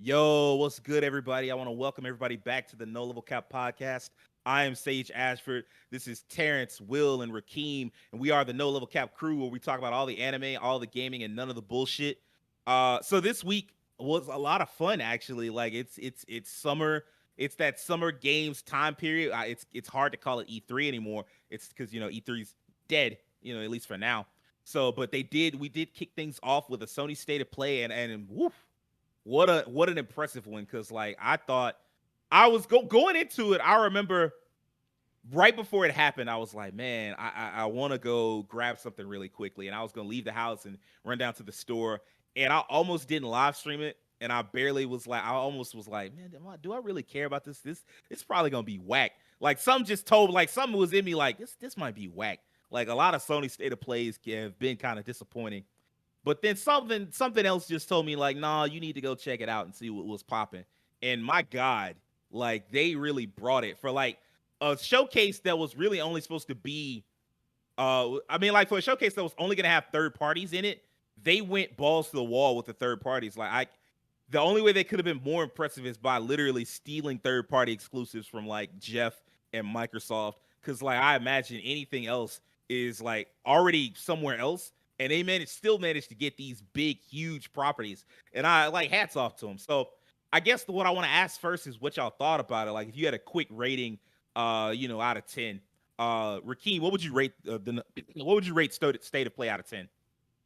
Yo, what's good, everybody? I want to welcome everybody back to the No Level Cap podcast. I am Sage Ashford. This is Terrence, Will, and Rakeem, and we are the No Level Cap crew where we talk about all the anime, all the gaming, and none of the bullshit. So this week was a lot of fun, actually. Like it's summer. It's that summer games time period. It's hard to call it E3 anymore. It's because E3's dead. At least for now. So, but we did kick things off with a Sony State of Play, and woof, what an impressive one, because like I thought I was going into it. I remember right before it happened, I was like, man, I want to go grab something really quickly, and I was gonna leave the house and run down to the store, and I almost didn't live stream it, and I almost was like, man, do I really care about this? It's probably gonna be whack. Like some just told, like something was in me, like this might be whack. Like a lot of Sony State of Plays have been kind of disappointing, but then something else just told me like, nah, you need to go check it out and see what was popping. And my God, like they really brought it for like a showcase that was really only supposed to be I mean, like for a showcase that was only gonna have third parties in it, they went balls to the wall with the third parties. The only way they could have been more impressive is by literally stealing third party exclusives from like Jeff and Microsoft. Cause like I imagine anything else is like already somewhere else. And they still managed to get these big, huge properties. And I like hats off to them. So I guess what I want to ask first is what y'all thought about it. Like if you had a quick rating, out of 10. Rakeem, what would you rate what would you rate State of Play out of 10?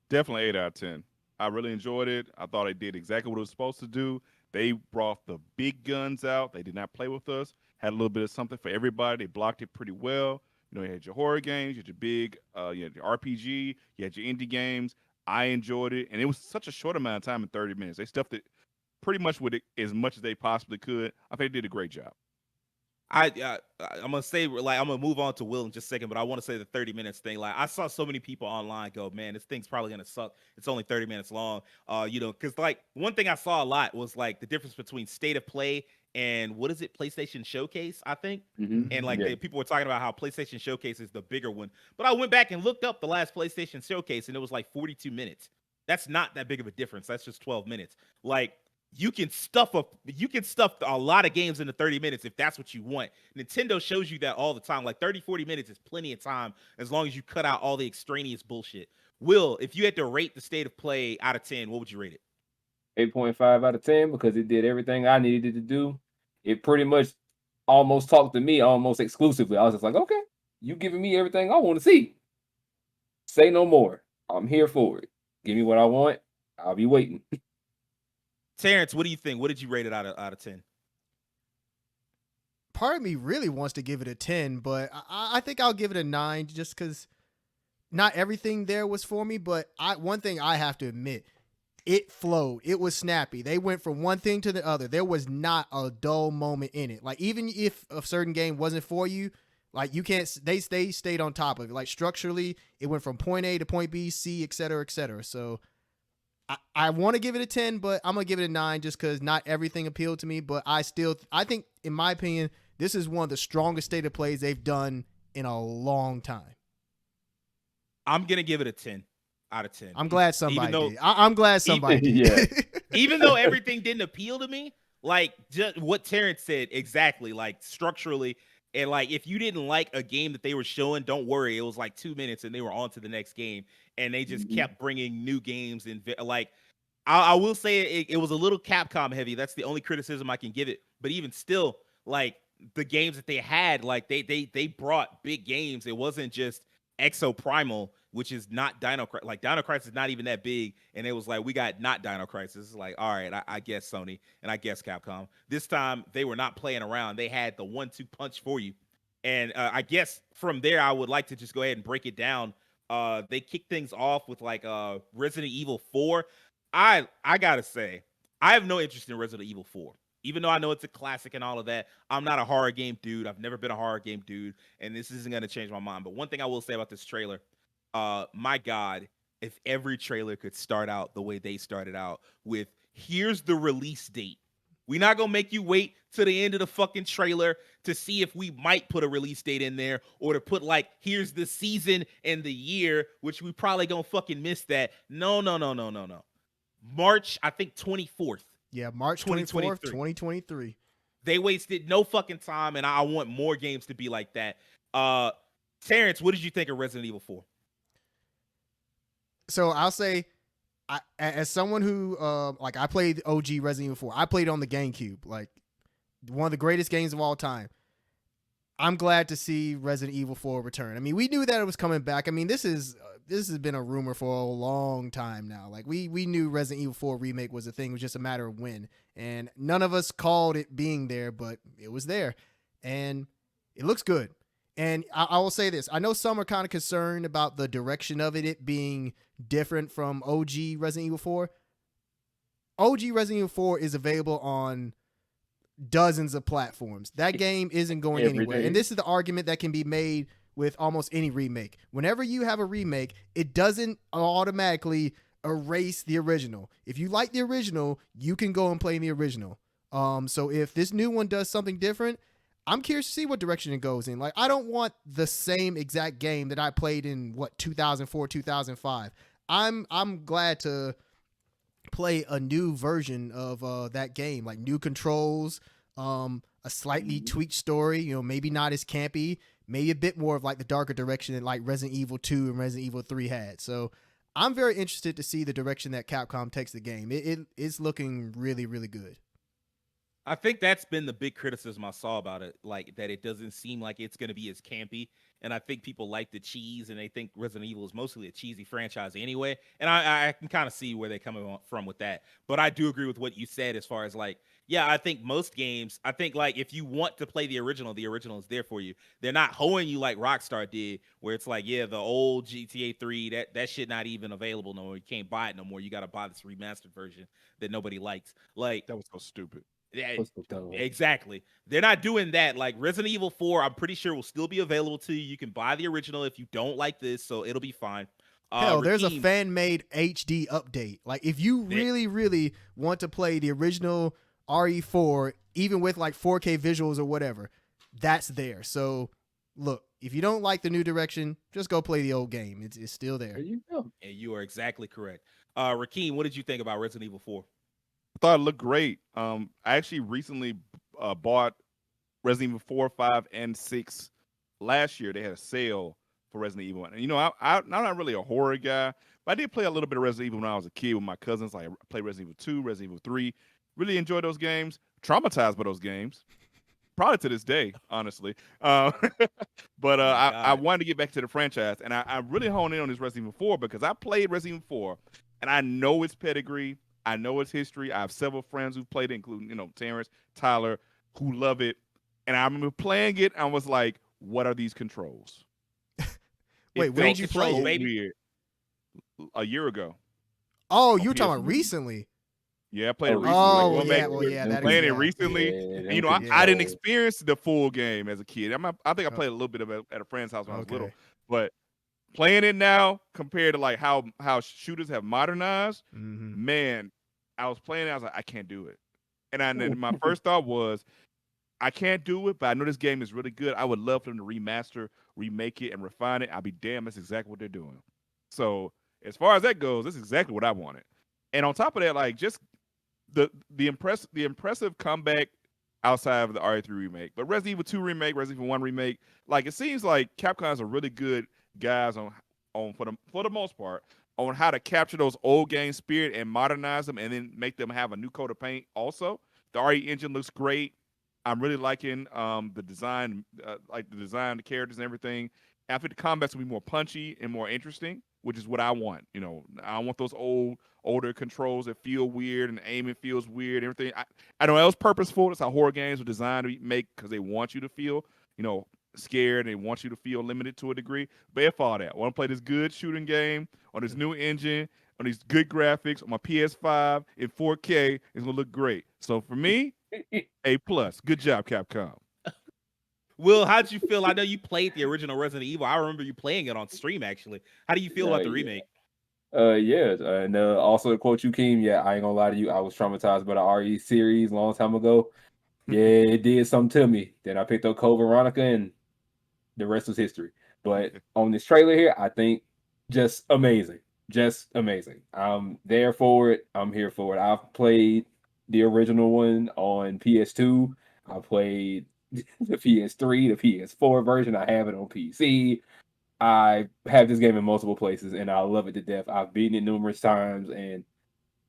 Definitely 8 out of 10. I really enjoyed it. I thought they did exactly what it was supposed to do. They brought the big guns out. They did not play with us. Had a little bit of something for everybody. They blocked it pretty well. You had your horror games, you had your big, you had your RPG, you had your indie games. I enjoyed it, and it was such a short amount of time in 30 minutes. They stuffed it pretty much with it as much as they possibly could. I think they did a great job. I'm gonna say like I'm gonna move on to Will in just a second, but I want to say the 30 minutes thing. Like I saw so many people online go, man, this thing's probably gonna suck. It's only 30 minutes long. Because like one thing I saw a lot was like the difference between State of Play and what is it, PlayStation Showcase, I think. And like Yeah. people were talking about how PlayStation Showcase is the bigger one, but I went back and looked up the last PlayStation Showcase, and it was like 42 minutes. That's not that big of a difference. That's just 12 minutes. Like you can stuff a lot of games into 30 minutes if that's what you want. Nintendo shows you that all the time. Like 30, 40 minutes is plenty of time as long as you cut out all the extraneous bullshit. Will, if you had to rate the State of Play out of 10, what would you rate it? 8.5 out of 10 because it did everything I needed it to do. It pretty much almost talked to me almost exclusively. I was just like, okay, you giving me everything I want to see. Say no more. I'm here for it. Give me what I want. I'll be waiting. Terrence, what do you think? What did you rate it out of 10? Part of me really wants to give it a 10, but I think I'll give it a 9 just because not everything there was for me. But one thing I have to admit, it flowed. It was snappy. They went from one thing to the other. There was not a dull moment in it. Like even if a certain game wasn't for you, like you can't. They stayed on top of it. Like structurally, it went from point A to point B, C, et cetera, et cetera. So I want to give it a 10, but I'm gonna give it a 9 just because not everything appealed to me. But I think, in my opinion, this is one of the strongest State of Plays they've done in a long time. I'm gonna give it a 10 out of 10. I'm glad Even somebody though did. I'm glad somebody Yeah. did. even though everything didn't appeal to me, like just what Terrence said exactly, like structurally, and like if you didn't like a game that they were showing, don't worry, it was like 2 minutes and they were on to the next game, and they just Mhm. kept bringing new games and like I will say it was a little Capcom heavy. That's the only criticism I can give it. But even still, like the games that they had, like they brought big games. It wasn't just Exo Primal, which is not Dino Crisis. Like Dino Crisis is not even that big, and it was like we got not Dino Crisis. It's like all right, I guess Sony and I guess Capcom. This time they were not playing around. They had the 1-2 punch for you, and I guess from there I would like to just go ahead and break it down. They kicked things off with like Resident Evil 4. I gotta say, I have no interest in Resident Evil 4. Even though I know it's a classic and all of that, I'm not a horror game dude. I've never been a horror game dude, and this isn't gonna change my mind. But one thing I will say about this trailer, my God, if every trailer could start out the way they started out with here's the release date. We're not gonna make you wait to the end of the fucking trailer to see if we might put a release date in there or to put like here's the season and the year, which we probably gonna fucking miss that. No, no, no, no, no, no. March, I think 24th. Yeah, March 24th, 2023. They wasted no fucking time, and I want more games to be like that. Terrence, what did you think of Resident Evil 4? So I'll say, as someone who like I played OG Resident Evil 4, I played on the GameCube, like one of the greatest games of all time. I'm glad to see Resident Evil 4 return. I mean, we knew that it was coming back. I mean, this has been a rumor for a long time now. Like we knew Resident Evil 4 remake was a thing. It was just a matter of when. And none of us called it being there, but it was there. And it looks good. And I will say this. I know some are kind of concerned about the direction of it being different from OG Resident Evil 4. OG Resident Evil 4 is available on dozens of platforms. That game isn't going anywhere. And this is the argument that can be made with almost any remake. Whenever you have a remake, it doesn't automatically erase the original. If you like the original, you can go and play the original. So if this new one does something different, I'm curious to see what direction it goes in. Like, I don't want the same exact game that I played in 2004, 2005. I'm glad to play a new version of that game, like new controls, a slightly tweaked story, maybe not as campy, maybe a bit more of like the darker direction that like Resident Evil 2 and Resident Evil 3 had. So I'm very interested to see the direction that Capcom takes the game. It's looking really, really good. I think that's been the big criticism I saw about it, like that it doesn't seem like it's going to be as campy. And I think people like the cheese, and they think Resident Evil is mostly a cheesy franchise anyway. And I can kind of see where they're coming from with that. But I do agree with what you said as far as like, yeah, I think most games, I think like if you want to play the original is there for you. They're not hoeing you like Rockstar did, where it's like, yeah, the old GTA 3, that shit not even available no more. You can't buy it no more. You got to buy this remastered version that nobody likes. Like, That was so stupid. yeah, exactly. They're not doing that. Like Resident Evil 4, I'm pretty sure will still be available to you. You can buy the original if you don't like this, so it'll be fine. Hell, there's a fan-made HD update. Like, if you really, really want to play the original RE4, even with like 4K visuals or whatever, that's there. So, look, if you don't like the new direction, just go play the old game. It's still there. There you go. And you are exactly correct. Rakeem, what did you think about Resident Evil 4? I thought it looked great. I actually recently bought Resident Evil 4, 5, and 6 last year. They had a sale for Resident Evil. And, I'm not really a horror guy, but I did play a little bit of Resident Evil when I was a kid with my cousins. Like, I played Resident Evil 2, Resident Evil 3. Really enjoyed those games. Traumatized by those games. Probably to this day, honestly. But I wanted to get back to the franchise. And I really honed in on this Resident Evil 4 because I played Resident Evil 4, and I know its pedigree. I know its history. I have several friends who've played it, including, Terrence, Tyler, who love it. And I remember playing it, and I was like, what are these controls? Wait, when did you play it? Baby? A year ago. Oh, you were talking about recently. Yeah, I played it recently. Oh, that playing is, it recently. I didn't experience the full game as a kid. I think I played a little bit of it at a friend's house when I was little. But playing it now compared to like how shooters have modernized, man, I was playing it, I was like, I can't do it. And then my first thought was, I can't do it, but I know this game is really good. I would love for them to remaster, remake it, and refine it. I'll be damned, that's exactly what they're doing. So as far as that goes, that's exactly what I wanted. And on top of that, like just the impressive comeback outside of the RE3 remake. But Resident Evil 2 remake, Resident Evil 1 remake, like it seems like Capcom's are really good guys on for the most part on how to capture those old game spirit and modernize them and then make them have a new coat of paint also. The RE engine looks great. I'm really liking the design, the characters and everything. And I think the combat's will be more punchy and more interesting, which is what I want. I don't want those older controls that feel weird and aiming feels weird. Everything. I know that was purposeful. That's how horror games are designed to make because they want you to feel, scared. They want you to feel limited to a degree. But if all that, I want to play this good shooting game on this new engine, on these good graphics, on my PS5 in 4K. It's gonna look great. So for me, A+. Good job, Capcom. Will, how'd you feel? I know you played the original Resident Evil. I remember you playing it on stream, actually. How do you feel about the remake? And also to quote you, Keem, I ain't gonna lie to you, I was traumatized by the RE series a long time ago. Yeah, it did something to me. Then I picked up Code Veronica, and the rest was history. But on this trailer here, I think just amazing. Just amazing. I'm there for it. I'm here for it. I've played the original one on PS2. I played the PS3, the PS4 version. I have it on PC. I have this game in multiple places, and I love it to death. I've beaten it numerous times, and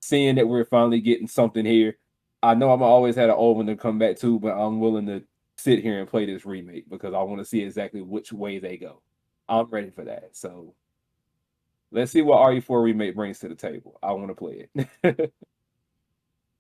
seeing that we're finally getting something here, I know I'm always had an old one to come back to, but I'm willing to sit here and play this remake because I want to see exactly which way they go. I'm ready for that. So let's see what RE4 remake brings to the table. I want to play it.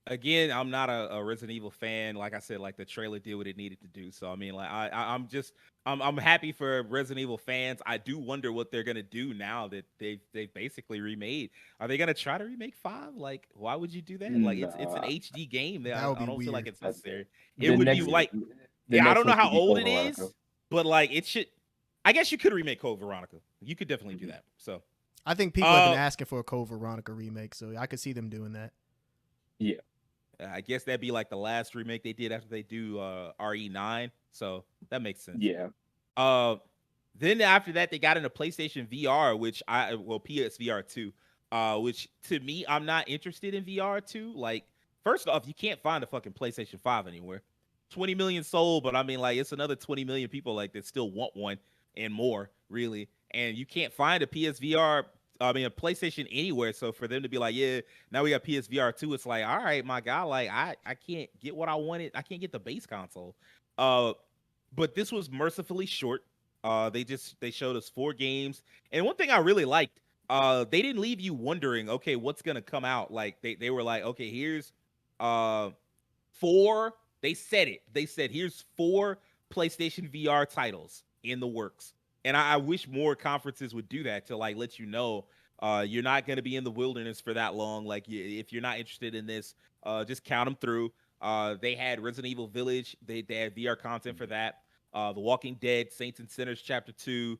Again, I'm not a Resident Evil fan. Like I said, like the trailer did what it needed to do. So I mean, like I'm just I'm happy for Resident Evil fans. I do wonder what they're gonna do now that they basically remade. Are they gonna try to remake 5? Like, why would you do that? Like, it's an Nah, HD game. That would I be don't feel like weird. it's necessary. It the would be next like, the yeah, I next don't know one how should be old Code it Veronica. is, but like it should. I guess you could remake Code Veronica. You could definitely do that. So, I think people have been uh, asking for a Code Veronica remake, so I could see them doing that. Yeah, I guess that'd be like the last remake they did after they do RE9. So that makes sense. yeah. Uh, then after that, they got into PlayStation VR, which PSVR 2, which to me, I'm not interested in VR 2. Like, first off, you can't find a fucking PlayStation 5 anywhere. 20 million sold, but I mean, like, it's another 20 million people like that still want one and more, really. And you can't find a PSVR, I mean, a PlayStation anywhere. So for them to be like, yeah, now we got PSVR 2, it's like, all right, my guy, like, I can't get what I wanted. I can't get the base console. Uh, but this was mercifully short. They showed us 4 games, and one thing I really liked, they didn't leave you wondering, okay, what's gonna come out. Like they were like, okay, here's uh 4. They said it. They said here's 4 PlayStation VR titles in the works, and I wish more conferences would do that to like let you know you're not gonna be in the wilderness for that long. Like if you're not interested in this, just count them through. They had Resident Evil Village. They had VR content for that. The Walking Dead, Saints and Sinners Chapter 2,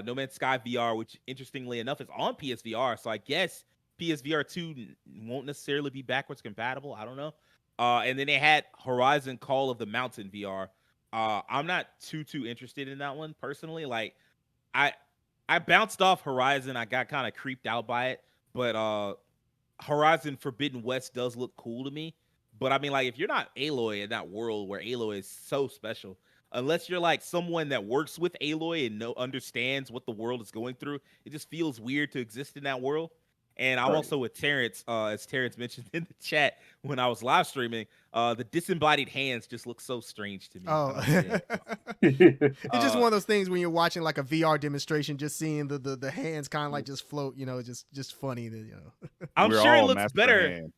No Man's Sky VR, which interestingly enough is on PSVR. So I guess PSVR 2 won't necessarily be backwards compatible. I don't know. And then they had Horizon Call of the Mountain VR. I'm not too interested in that one personally. Like I I bounced off Horizon. I got kind of creeped out by it, but Horizon Forbidden West does look cool to me. But I mean, like, if you're not Aloy in that world where Aloy is so special, unless you're like someone that works with Aloy and understands what the world is going through, it just feels weird to exist in that world. And I'm Right. also with Terrence, as Terrence mentioned in the chat when I was live streaming. The disembodied hands just look so strange to me. I Oh, don't really it's just uh, one of those things when you're watching like a VR demonstration, just seeing the hands kind of like just float. Just funny. I'm We're sure it all looks master better. hand.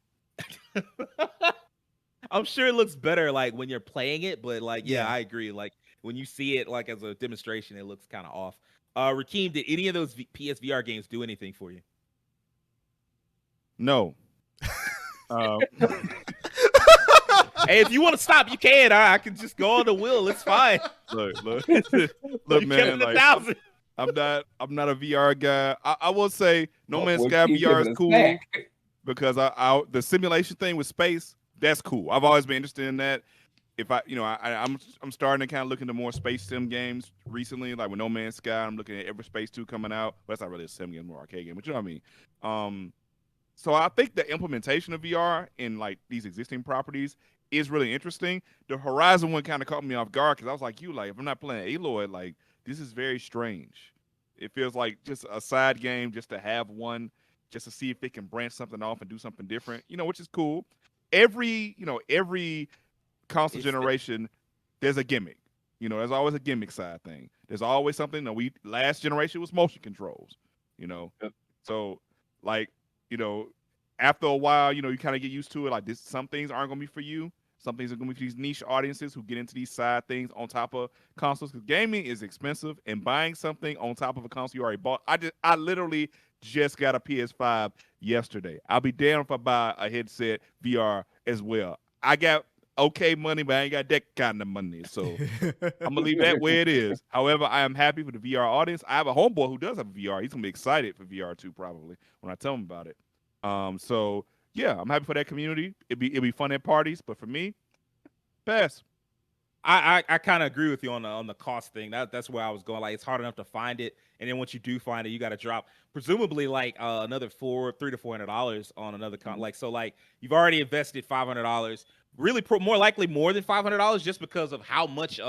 I'm sure it looks better like when you're playing it, but like, yeah, Yeah. I agree. Like when you see it like as a demonstration, it looks kind of off. Rakeem, did any of those PSVR games do anything for you? No. Um, Hey, if you want to stop, you can. I can just go on the wheel. It's fine. look, You kept man. it a Like thousand. I'm not a VR guy. I will say No Man's We'll Sky keep VR is giving a cool snack. because the simulation thing with space, that's cool. I've always been interested in that. If I'm starting to kind of look into more space sim games recently, like with No Man's Sky. I'm looking at Everspace 2 coming out. Well, that's not really a sim game, more arcade game, but you know what I mean. So I think the implementation of VR in like these existing properties is really interesting. The Horizon one kind of caught me off guard because I was like, if I'm not playing Aloy, like this is very strange. It feels like just a side game just to have one, just to see if it can branch something off and do something different, which is cool. Every console It's generation, there's a gimmick. There's always a gimmick side thing. There's always something. Last generation was motion controls. You know, Yep. so like you know, after a while, you kind of get used to it. Like this, some things aren't gonna be for you. Some things are gonna be for these niche audiences who get into these side things on top of consoles. Because gaming is expensive, and buying something on top of a console you already bought. I literally just got a PS5 yesterday. I'll be damned if I buy a headset VR as well. I got okay money, but I ain't got that kind of money. So I'm gonna leave that where it is. However, I am happy for the VR audience. I have a homeboy who does have a VR. He's gonna be excited for VR too, probably when I tell him about it. So yeah, I'm happy for that community. It'd be fun at parties, but for me, pass. I kind of agree with you on the cost thing. That's where I was going. Like it's hard enough to find it, and then once you do find it, you got to drop presumably like another $300 to $400 on another Mhm. like so like you've already invested $500, really more likely more than $500 just because of how much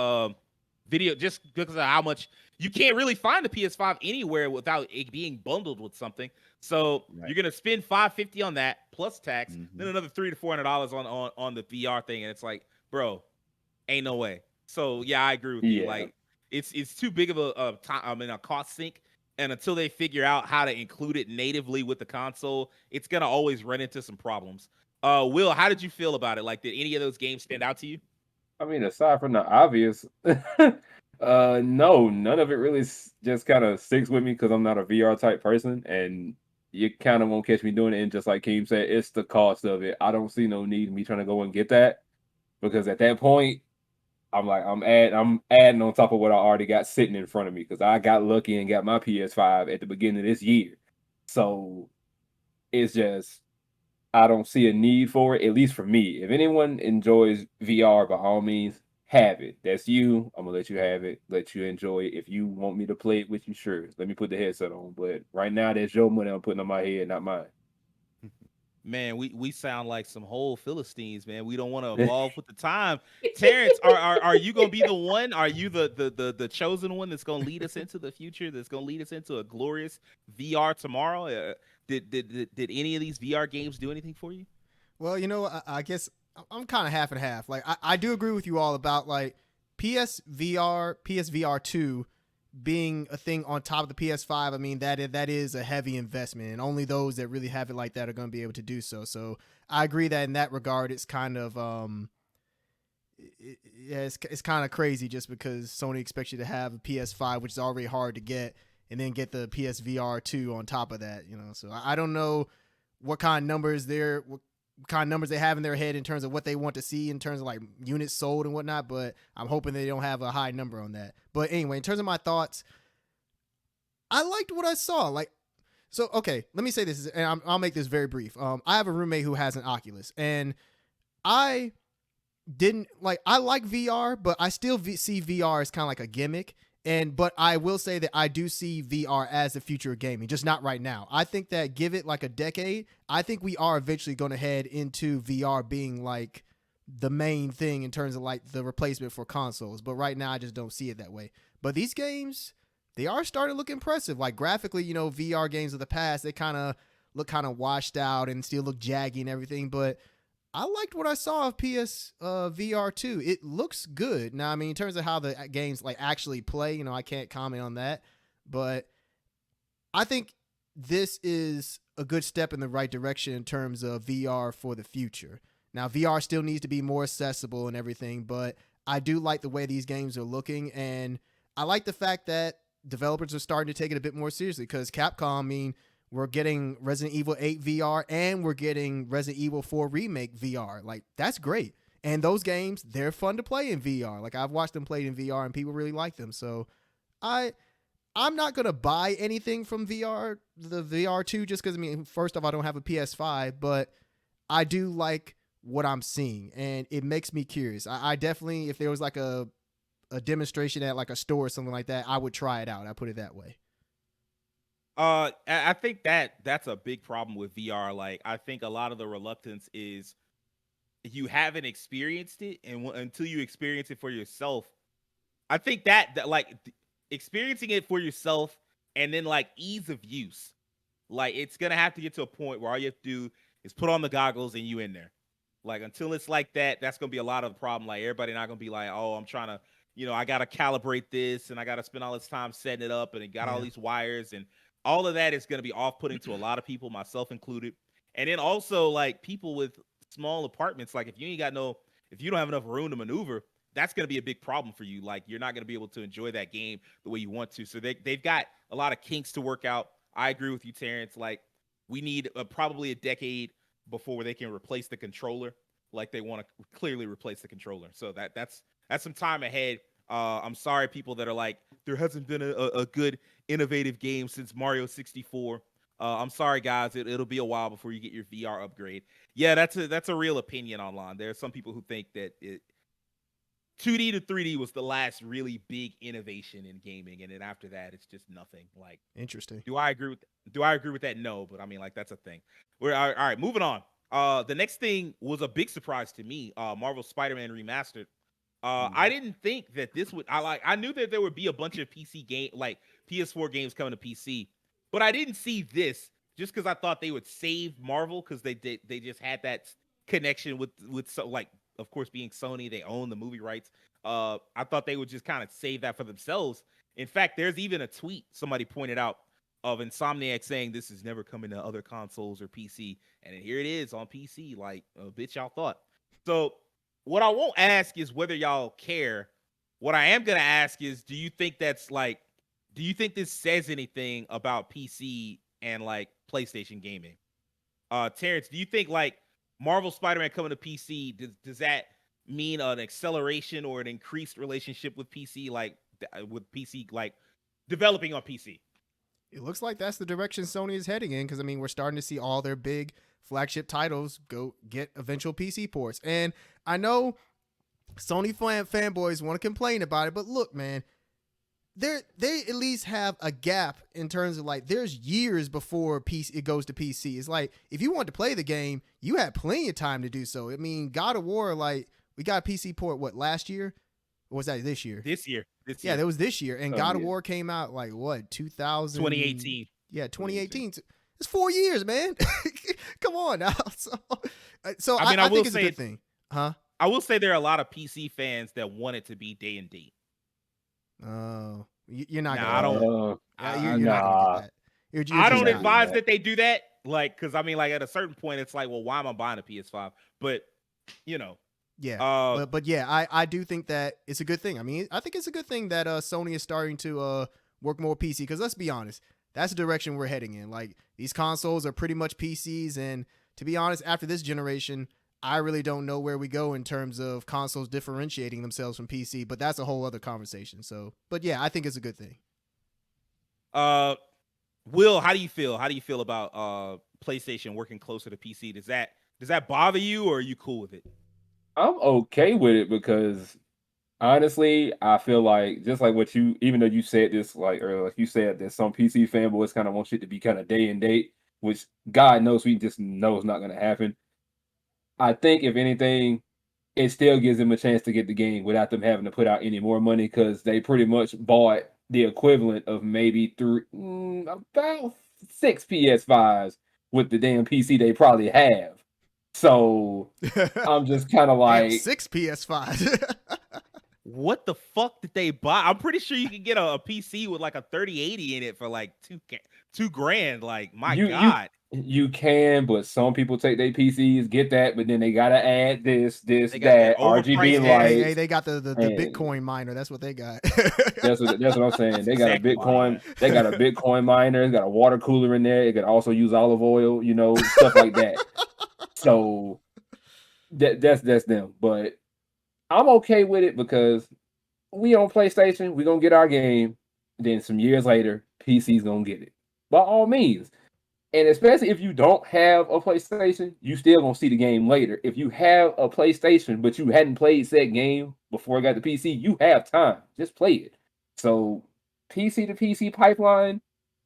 video, just because of how much you can't really find the PS5 anywhere without it being bundled with something. So Right. you're gonna spend $550 on that plus tax, then Hmm. another $300 to $400 on the VR thing, and it's like, bro, ain't no way. So yeah, I agree with you. Yeah, Like it's too big of a time, I mean, a cost sink. And until they figure out how to include it natively with the console, it's gonna always run into some problems. Will, how did you feel about it? Like, did any of those games stand out to you? I mean, aside from the obvious, no, none of it really just kind of sticks with me because I'm not a VR type person, and you kind of won't catch me doing it. And just like Keem said, it's the cost of it. I don't see no need in me trying to go and get that because at that point, I'm like, I'm adding on top of what I already got sitting in front of me because I got lucky and got my PS5 at the beginning of this year. So it's just I don't see a need for it, at least for me. If anyone enjoys VR, by all means, have it. That's you. I'm gonna let you have it, let you enjoy it. If you want me to play it with you, sure. Let me put the headset on. But right now, that's your money I'm putting on my head, not mine. Man, we sound like some whole Philistines, man. We don't want to evolve with the time. Terrence, are you gonna be the one? Are you the chosen one that's gonna lead us into the future? That's gonna lead us into a glorious VR tomorrow? Did any of these VR games do anything for you? Well, I guess I'm kind of half and half. Like, I do agree with you all about like PSVR 2 being a thing on top of the PS5. I mean, that is a heavy investment, and only those that really have it like that are going to be able to do so. So I agree that in that regard, it's kind of yeah, it's kind of crazy just because Sony expects you to have a PS5, which is already hard to get, and then get the PSVR 2 on top of that. So I don't know what kind of numbers they have in their head in terms of what they want to see in terms of like units sold and whatnot, but I'm hoping they don't have a high number on that. But anyway, in terms of my thoughts, I liked what I saw. Like, so okay, let me say this, and I'll make this very brief. I have a roommate who has an Oculus, and I didn't like. I like VR, but I still see VR as kind of like a gimmick. But I will say that I do see VR as the future of gaming, just not right now. I think that give it like a decade, I think we are eventually going to head into VR being like the main thing in terms of like the replacement for consoles. But right now, I just don't see it that way. But these games, they are starting to look impressive. Like graphically, VR games of the past, they kind of look kind of washed out and still look jaggy and everything. But I liked what I saw of PS VR 2. It looks good. Now, I mean, in terms of how the games like actually play, I can't comment on that, but I think this is a good step in the right direction in terms of VR for the future. Now, VR still needs to be more accessible and everything, but I do like the way these games are looking, and I like the fact that developers are starting to take it a bit more seriously because Capcom, I mean, we're getting Resident Evil 8 VR and we're getting Resident Evil 4 Remake VR. Like, that's great. And those games, they're fun to play in VR. Like, I've watched them played in VR and people really like them. So, I I'm not gonna buy anything from the VR2, just because I mean, first off, I don't have a PS5, but I do like what I'm seeing, and it makes me curious. I definitely, if there was like a demonstration at like a store or something like that, I would try it out. I put it that way. I think that's a big problem with VR. Like, I think a lot of the reluctance is you haven't experienced it, and until you experience it for yourself, I think that like experiencing it for yourself, and then like ease of use, like it's gonna have to get to a point where all you have to do is put on the goggles and you in there. Like until it's like that, that's gonna be a lot of the problem. Like everybody not gonna be like, oh, I'm trying to, I gotta calibrate this and I gotta spend all this time setting it up and it got all Yeah. these wires and all of that is gonna be off putting to a lot of people, myself included. And then also like people with small apartments, like if you don't have enough room to maneuver, that's going to be a big problem for you. Like you're not going to be able to enjoy that game the way you want to. So they've got a lot of kinks to work out. I agree with you, Terrence. Like we need probably a decade before they can replace the controller. Like they want to clearly replace the controller. So that's some time ahead. I'm sorry, people that are like there hasn't been a good innovative game since Mario 64. I'm sorry, guys. It'll be a while before you get your VR upgrade. Yeah, that's a real opinion online. There are some people who think that 2D to 3D was the last really big innovation in gaming, and then after that, it's just nothing. Like, Interesting. do I agree with? Do I agree with that? No, but I mean, like, that's a thing. We're all right. Moving on. The next thing was a big surprise to me. Marvel Spider-Man Remastered. I didn't think that this would. I knew that there would be a bunch of PC game, like PS4 games coming to PC, but I didn't see this just because I thought they would save Marvel because they just had that connection with so like, of course, being Sony, they own the movie rights. I thought they would just kind of save that for themselves. In fact, there's even a tweet somebody pointed out of Insomniac saying this is never coming to other consoles or PC, and here it is on PC. Like, bitch, y'all thought. So what I won't ask is whether y'all care. What I am gonna ask is, do you think this says anything about PC and like PlayStation gaming? Terrence, do you think like Marvel Spider-Man coming to PC, does that mean an acceleration or an increased relationship with PC, like with PC like developing on PC? It looks like that's the direction Sony is heading in because, I mean, we're starting to see all their big flagship titles go get eventual PC ports. And I know Sony fanboys want to complain about it, but look, man, they at least have a gap in terms of like there's years before it goes to PC. It's like if you want to play the game, you had plenty of time to do so. I mean, God of War, like we got a PC port last year? Or was that this year? This year. Yeah, that was this year. And God of yeah. War came out like what, 2018. Yeah, 2018. It's 4 years, man. Come on now. So I mean, I will think it's say a good thing. Huh? I will say there are a lot of PC fans that want it to be day and date. Oh, you're not Nah, gonna. I don't. You're not gonna get that. You're I just don't not. advise that they do that. Like, because I mean, like at a certain point, it's like, well, why am I buying a PS5? But you know, Yeah, but yeah, I do think that it's a good thing. I mean, I think it's a good thing that Sony is starting to work more PC because let's be honest, that's the direction we're heading in. Like these consoles are pretty much PCs, and to be honest, after this generation, I really don't know where we go in terms of consoles differentiating themselves from PC. But that's a whole other conversation. So, but yeah, I think it's a good thing. Will, how do you feel? How do you feel about PlayStation working closer to PC? Does that bother you, or are you cool with it? I'm okay with it because honestly, I feel like just like what you, even though you said this like earlier, like you said that some PC fanboys kind of want shit to be kind of day and date, which God knows we just know is not going to happen. I think if anything, it still gives them a chance to get the game without them having to put out any more money because they pretty much bought the equivalent of maybe about 6 PS5s with the damn PC they probably have. So I'm just kind of Damn, like 6 PS5s. What the fuck did they buy? I'm pretty sure you can get a PC with like a 3080 in it for like $2,000. Like, my God. You can, but some people take their PCs, get that, but then they gotta add this, They got that, that RGB overpriced lights. Hey, they got the and Bitcoin miner. That's what they got. that's what I'm saying. They got a exactly Bitcoin. They got a Bitcoin miner. It's got a water cooler in there. It can also use olive oil. You know, stuff like that. So that's them. But I'm okay with it because we on PlayStation. We gonna get our game. Then some years later, PC's gonna get it. By all means. And especially if you don't have a PlayStation, you still gonna see the game later. If you have a PlayStation, but you hadn't played said game before it got to PC, you have time. Just play it. So PC to PC pipeline,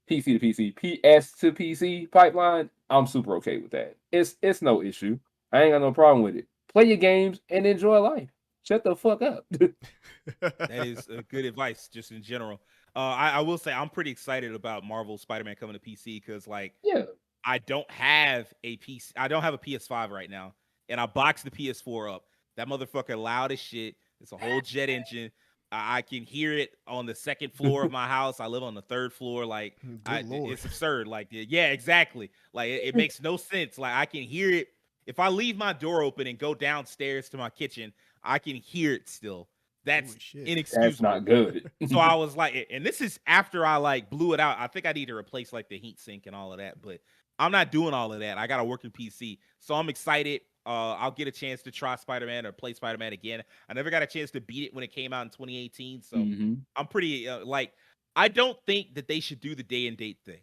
PC to PC, PS to PC pipeline, I'm super okay with that. It's no issue. I ain't got no problem with it. Play your games and enjoy life. Shut the fuck up. That is good advice, just in general. I will say I'm pretty excited about Marvel Spider-Man coming to PC because, like, Yeah. I don't have a PC. I don't have a PS5 right now, and I boxed the PS4 up. That motherfucker loud as shit. It's a whole jet engine. I can hear it on the second floor of my house. I live on the third floor. Like, Good Lord. it's absurd. Like, yeah, exactly. Like, it makes no sense. Like, I can hear it. If I leave my door open and go downstairs to my kitchen, I can hear it still. That's Holy shit. inexcusable. That's not good. So I was like, and this is after I like blew it out. I think I need to replace like the heat sink and all of that, but I'm not doing all of that. I got a working PC, so I'm excited. I'll get a chance to try Spider-Man or play Spider-Man again. I never got a chance to beat it when it came out in 2018, so I'm pretty like. I don't think that they should do the day and date thing,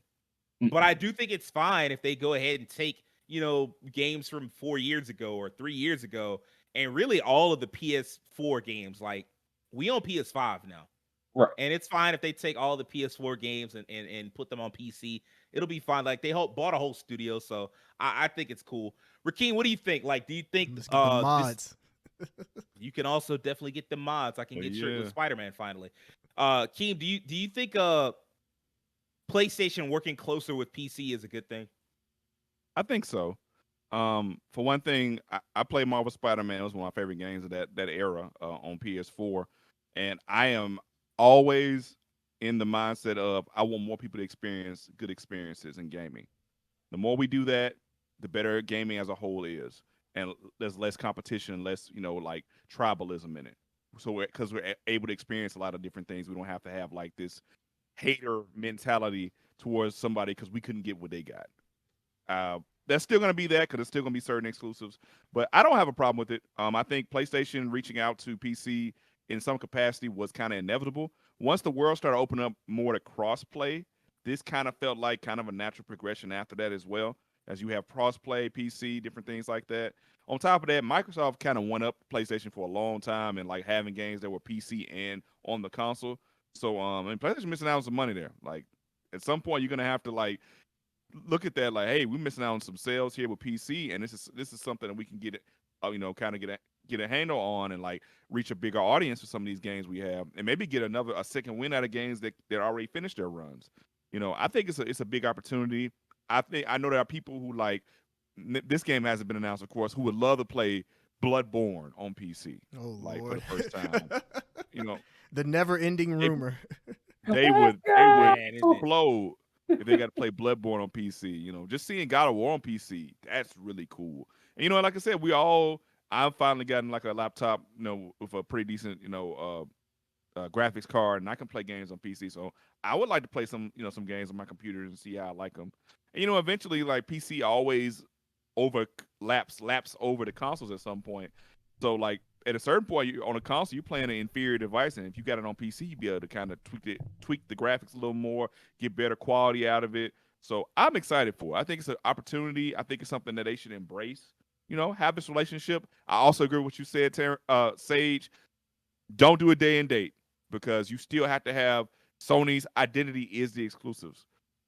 but I do think it's fine if they go ahead and take games from 4 years ago or 3 years ago and really all of the PS4 games. Like we own PS5 now. Right. And it's fine if they take all the PS4 games and put them on PC. It'll be fine. Like they bought a whole studio, so I think it's cool. Rakeem, what do you think? Like, do you think Let's get the mods. you can also definitely get the mods? I can get shirtless Spider-Man finally. Keem, do you think PlayStation working closer with PC is a good thing? I think so. For one thing, I played Marvel Spider-Man. It was one of my favorite games of that era on PS4, and I am always in the mindset of I want more people to experience good experiences in gaming. The more we do that, the better gaming as a whole is, and there's less competition, less like tribalism in it. So because we're able to experience a lot of different things, we don't have to have like this hater mentality towards somebody because we couldn't get what they got. That's still going to be that because there's still going to be certain exclusives, but I don't have a problem with it. I think PlayStation reaching out to PC in some capacity was kind of inevitable. Once the world started opening up more to cross-play, this kind of felt like kind of a natural progression after that as well, as you have cross-play, PC, different things like that. On top of that, Microsoft kind of went up PlayStation for a long time and like having games that were PC and on the console. So, and PlayStation missing out on some money there. Like, at some point, you're gonna have to like look at that like, hey, we're missing out on some sales here with PC, and this is something that we can get it, kind of get a handle on and like reach a bigger audience for some of these games we have, and maybe get a second win out of games that already finished their runs. I think it's a big opportunity. I know there are people who like this game hasn't been announced, of course, who would love to play Bloodborne on PC, Oh like Lord. for the first time. The never-ending rumor. They would Man, isn't it? explode if they got to play Bloodborne on PC. Just seeing God of War on PC, that's really cool. And like I said, I've finally gotten like a laptop, with a pretty decent, graphics card, and I can play games on PC. So I would like to play some games on my computer and see how I like them. And eventually, like PC always laps over the consoles at some point. So like at a certain point, you on a console, you're playing an inferior device, and if you got it on PC, you'll be able to kind of tweak the graphics a little more, get better quality out of it. So I'm excited for it. I think it's an opportunity. I think it's something that they should embrace. Have this relationship. I also agree with what you said, Sage. Don't do a day and date because you still have to have Sony's identity is the exclusives.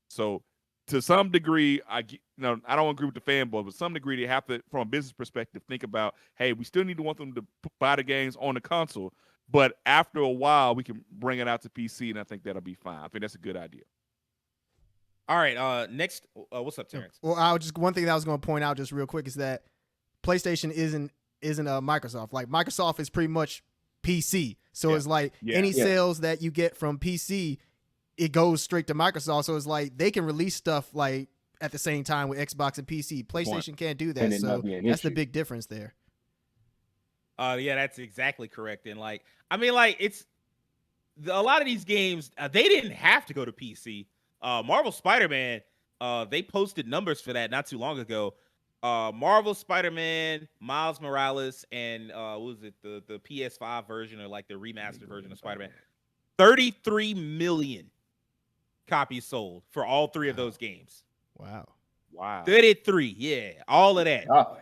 So to some degree, I don't agree with the fanboy, but to some degree they have to, from a business perspective, think about, hey, we still need to want them to buy the games on the console, but after a while we can bring it out to PC, and I think that'll be fine. I think that's a good idea. All right. Next, what's up, Terrence? Well, one thing that I was going to point out just real quick is that PlayStation isn't Microsoft. Like Microsoft is pretty much PC, so it's like any sales that you get from PC, it goes straight to Microsoft. So it's like they can release stuff like at the same time with Xbox and PC. PlayStation can't do that, so that's the big difference there. Yeah, that's exactly correct. And like, I mean, like it's a lot of these games they didn't have to go to PC. Marvel Spider-Man, they posted numbers for that not too long ago. Marvel Spider-Man, Miles Morales, and what was it, the PS5 version or like the remastered version of Spider-Man? 33 million copies sold for all three of those games. Wow. 33, yeah, all of that. God.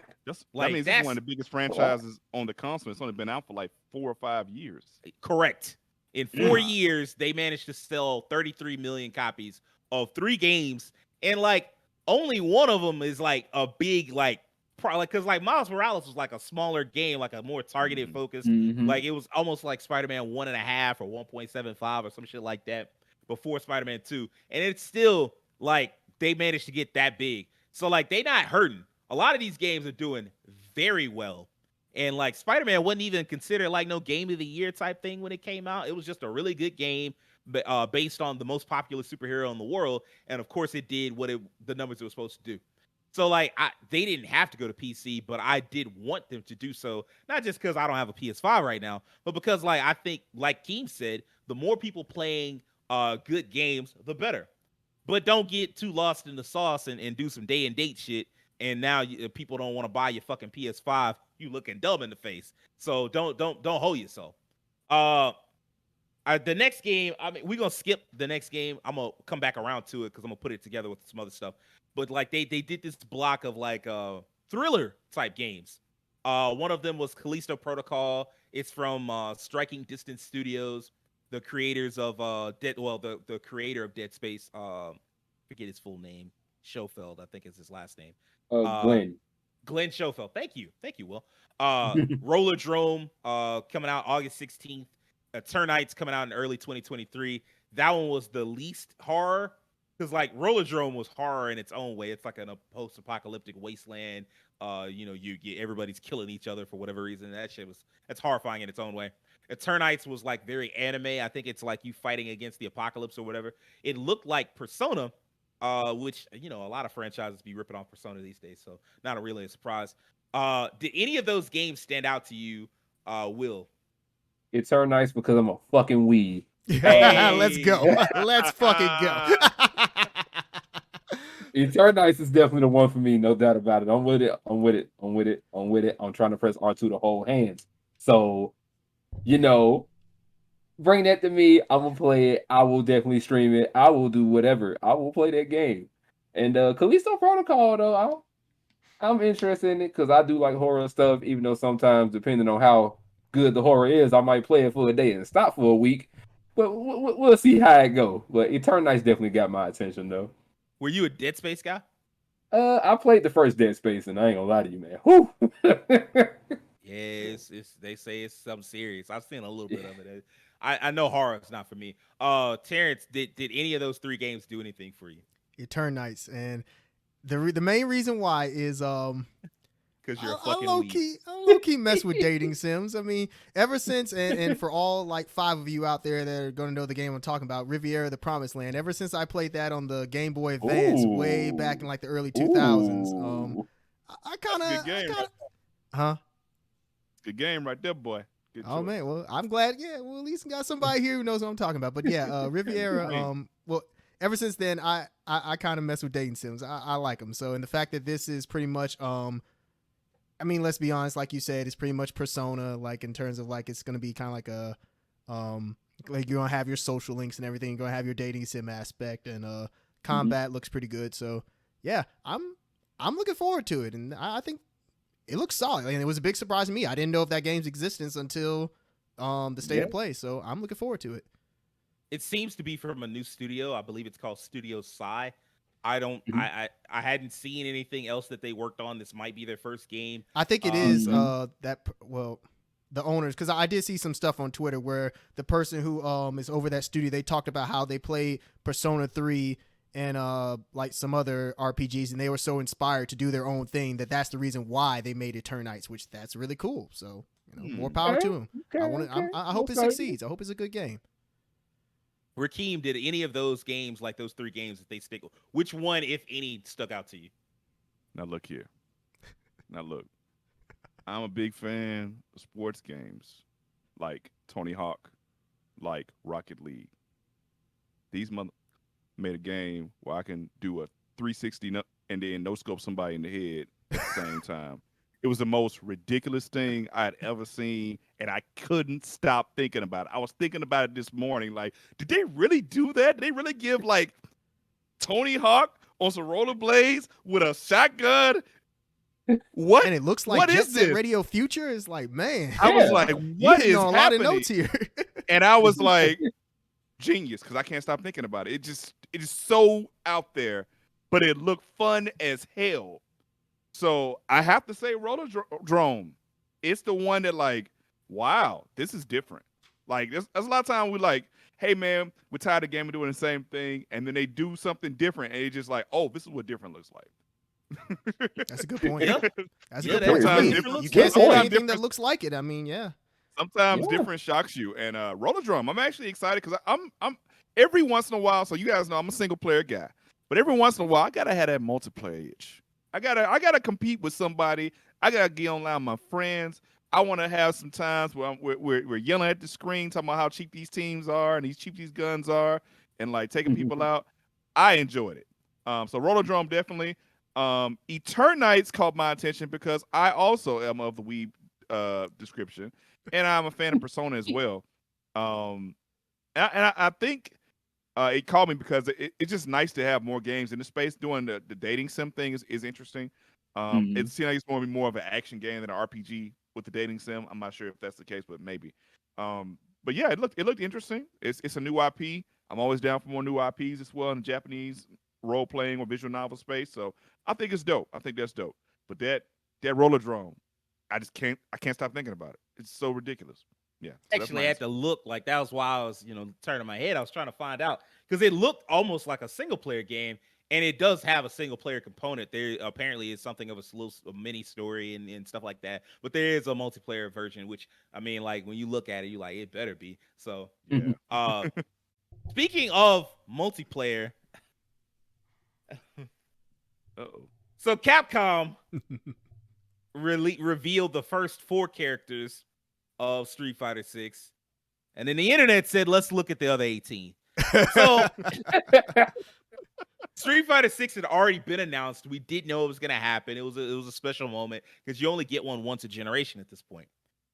That means it's one of the biggest franchises on the console. It's only been out for like 4 or 5 years. Correct. In 4 years, they managed to sell 33 million copies of 3 games, and like only one of them is like a big because like Miles Morales was like a smaller game, like a more targeted focus. Like it was almost like Spider-Man 1.5 or 1.75 or some shit like that before Spider-Man 2, and it's still like they managed to get that big. So like they not hurting. A lot of these games are doing very well. And like Spider-Man wasn't even considered like no game of the year type thing when it came out. It was just a really good game based on the most popular superhero in the world. And of course it did the numbers it was supposed to do. So like they didn't have to go to PC, but I did want them to do so. Not just because I don't have a PS5 right now, but because like I think, like Keem said, the more people playing good games, the better. But don't get too lost in the sauce and do some day and date shit. And now people don't want to buy your fucking PS5. You looking dumb in the face. So don't hold yourself. The next game, I mean, we're gonna skip the next game. I'm gonna come back around to it because I'm gonna put it together with some other stuff. But like they did this block of like thriller type games. One of them was Callisto Protocol. It's from Striking Distance Studios, the creators of the creator of Dead Space. Forget his full name. Schofeld, I think is his last name. Uh, Glenn. Glenn Schofeld. Thank you, Will. Rollerdrome, coming out August 16th. Eternights coming out in early 2023. That one was the least horror because like Rollerdrome was horror in its own way. It's like a post-apocalyptic wasteland. You get everybody's killing each other for whatever reason. That's horrifying in its own way. Eternights was like very anime. I think it's like you fighting against the apocalypse or whatever. It looked like Persona, which a lot of franchises be ripping off Persona these days, so not really a surprise. Did any of those games stand out to you, Will? It turned nice because I'm a fucking weed. Let's go. Let's fucking go. Eternights is definitely the one for me, no doubt about it. I'm with it. I'm with it. I'm with it. I'm with it. I'm trying to press R2 to hold hands. So, bring that to me. I'm gonna play it. I will definitely stream it. I will do whatever. I will play that game. And Callisto Protocol, though, I'm interested in it because I do like horror stuff, even though sometimes, depending on how good the horror is, I might play it for a day and stop for a week. But we'll see how it go. But Eternights definitely got my attention, though. Were you a Dead Space guy? I played the first Dead Space, and I ain't gonna lie to you, man. Whew. Yes, they say it's something serious. I've seen a little bit of it. I know horror is not for me. Terrence, did any of those three games do anything for you? Eternights, and the main reason why is Because you're a I fucking low weed. key mess with dating sims. I mean, ever since and for all like 5 of you out there that are gonna know the game I'm talking about, Riviera: The Promised Land. Ever since I played that on the Game Boy Advance way back in like the early 2000s, I kind Good game. of, huh? Good game right there, boy. Good Oh choice. man, well I'm glad. Yeah, well at least got somebody here who knows what I'm talking about. But yeah, Riviera. Well, ever since then I kind of mess with dating sims. I like them. So and the fact that this is pretty much I mean, let's be honest, like you said, it's pretty much Persona, like in terms of like it's gonna be kind of like a like you're gonna have your social links and everything, you're gonna have your dating sim aspect, and combat looks pretty good. So yeah, I'm looking forward to it, and I think it looks solid. And it was a big surprise to me. I didn't know of that game's existence until the state of play. So I'm looking forward to it. It seems to be from a new studio. I believe it's called Studio Psy. I hadn't seen anything else that they worked on. This might be their first game. I think it is the owners, because I did see some stuff on Twitter where the person who is over that studio, they talked about how they played Persona 3 and like some other RPGs, and they were so inspired to do their own thing that's the reason why they made Eternights, which that's really cool. So more power to them. I hope it succeeds. I hope it's a good game. Rakeem, did any of those games, like those three games that they stick, which one, if any, stuck out to you? Now look here. Now look. I'm a big fan of sports games like Tony Hawk, like Rocket League. These made a game where I can do a 360 and then no scope somebody in the head at the same time. It was the most ridiculous thing I had ever seen, and I couldn't stop thinking about it. I was thinking about it this morning. Like, did they really do that? Did they really give like Tony Hawk on some rollerblades with a shotgun? What? And it looks like Jet Set Radio Future is like, man. I was like, what is a happening? lot of notes here. And I was like, genius, because I can't stop thinking about it. It is so out there, but it looked fun as hell. So I have to say Rollerdrome. It's the one that like, wow, this is different. Like there's a lot of time we like, hey man, we're tired of game of doing the same thing, and then they do something different, and it's just like, oh, this is what different looks like. That's a good point. Yeah. That's a good point. You can't say anything that looks like it. I mean, yeah. Sometimes different shocks you. And Rollerdrome, I'm actually excited because I'm every once in a while. So you guys know I'm a single player guy, but every once in a while I gotta have that multiplayer itch. I gotta compete with somebody. I gotta get online with my friends. I want to have some times where we're yelling at the screen, talking about how cheap these teams are and cheap these guns are, and like taking people out. I enjoyed it. So Rollerdrome definitely. Eternights caught my attention because I also am of the weeb description, and I'm a fan of Persona as well. And I think it called me because it's just nice to have more games in the space. Doing the dating sim thing is interesting. Mhm. It seems like it's going to be more of an action game than an RPG with the dating sim. I'm not sure if that's the case, but maybe. But yeah, it looked interesting. It's a new IP. I'm always down for more new IPs as well in the Japanese role playing or visual novel space. So I think it's dope. I think that's dope. But that Rollerdrome, I can't stop thinking about it. It's so ridiculous. Yeah. So that's my Actually, had answer. to look like that was why I was, turning my head. I was trying to find out because it looked almost like a single player game, and it does have a single player component. There apparently is something of a mini story and stuff like that. But there is a multiplayer version, which I mean, like when you look at it, you like it better be. So, Yeah. uh, speaking of multiplayer, Uh-oh. so Capcom revealed the first 4 characters of Street Fighter 6, and then the internet said, "Let's look at the other 18." So Street Fighter 6 had already been announced. We didn't know it was gonna happen. It was a special moment because you only get one once a generation at this point,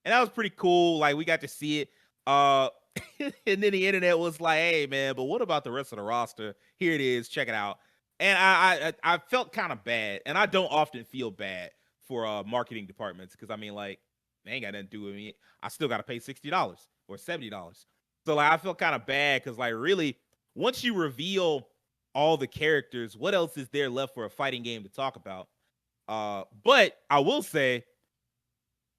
and that was pretty cool. Like we got to see it. Uh, and then the internet was like, "Hey man, but what about the rest of the roster? Here it is. Check it out." And I felt kind of bad, and I don't often feel bad for marketing departments because I mean like they ain't got nothing to do with me. I still got to pay $60 or $70. So like I felt kind of bad because like really once you reveal all the characters, what else is there left for a fighting game to talk about? But I will say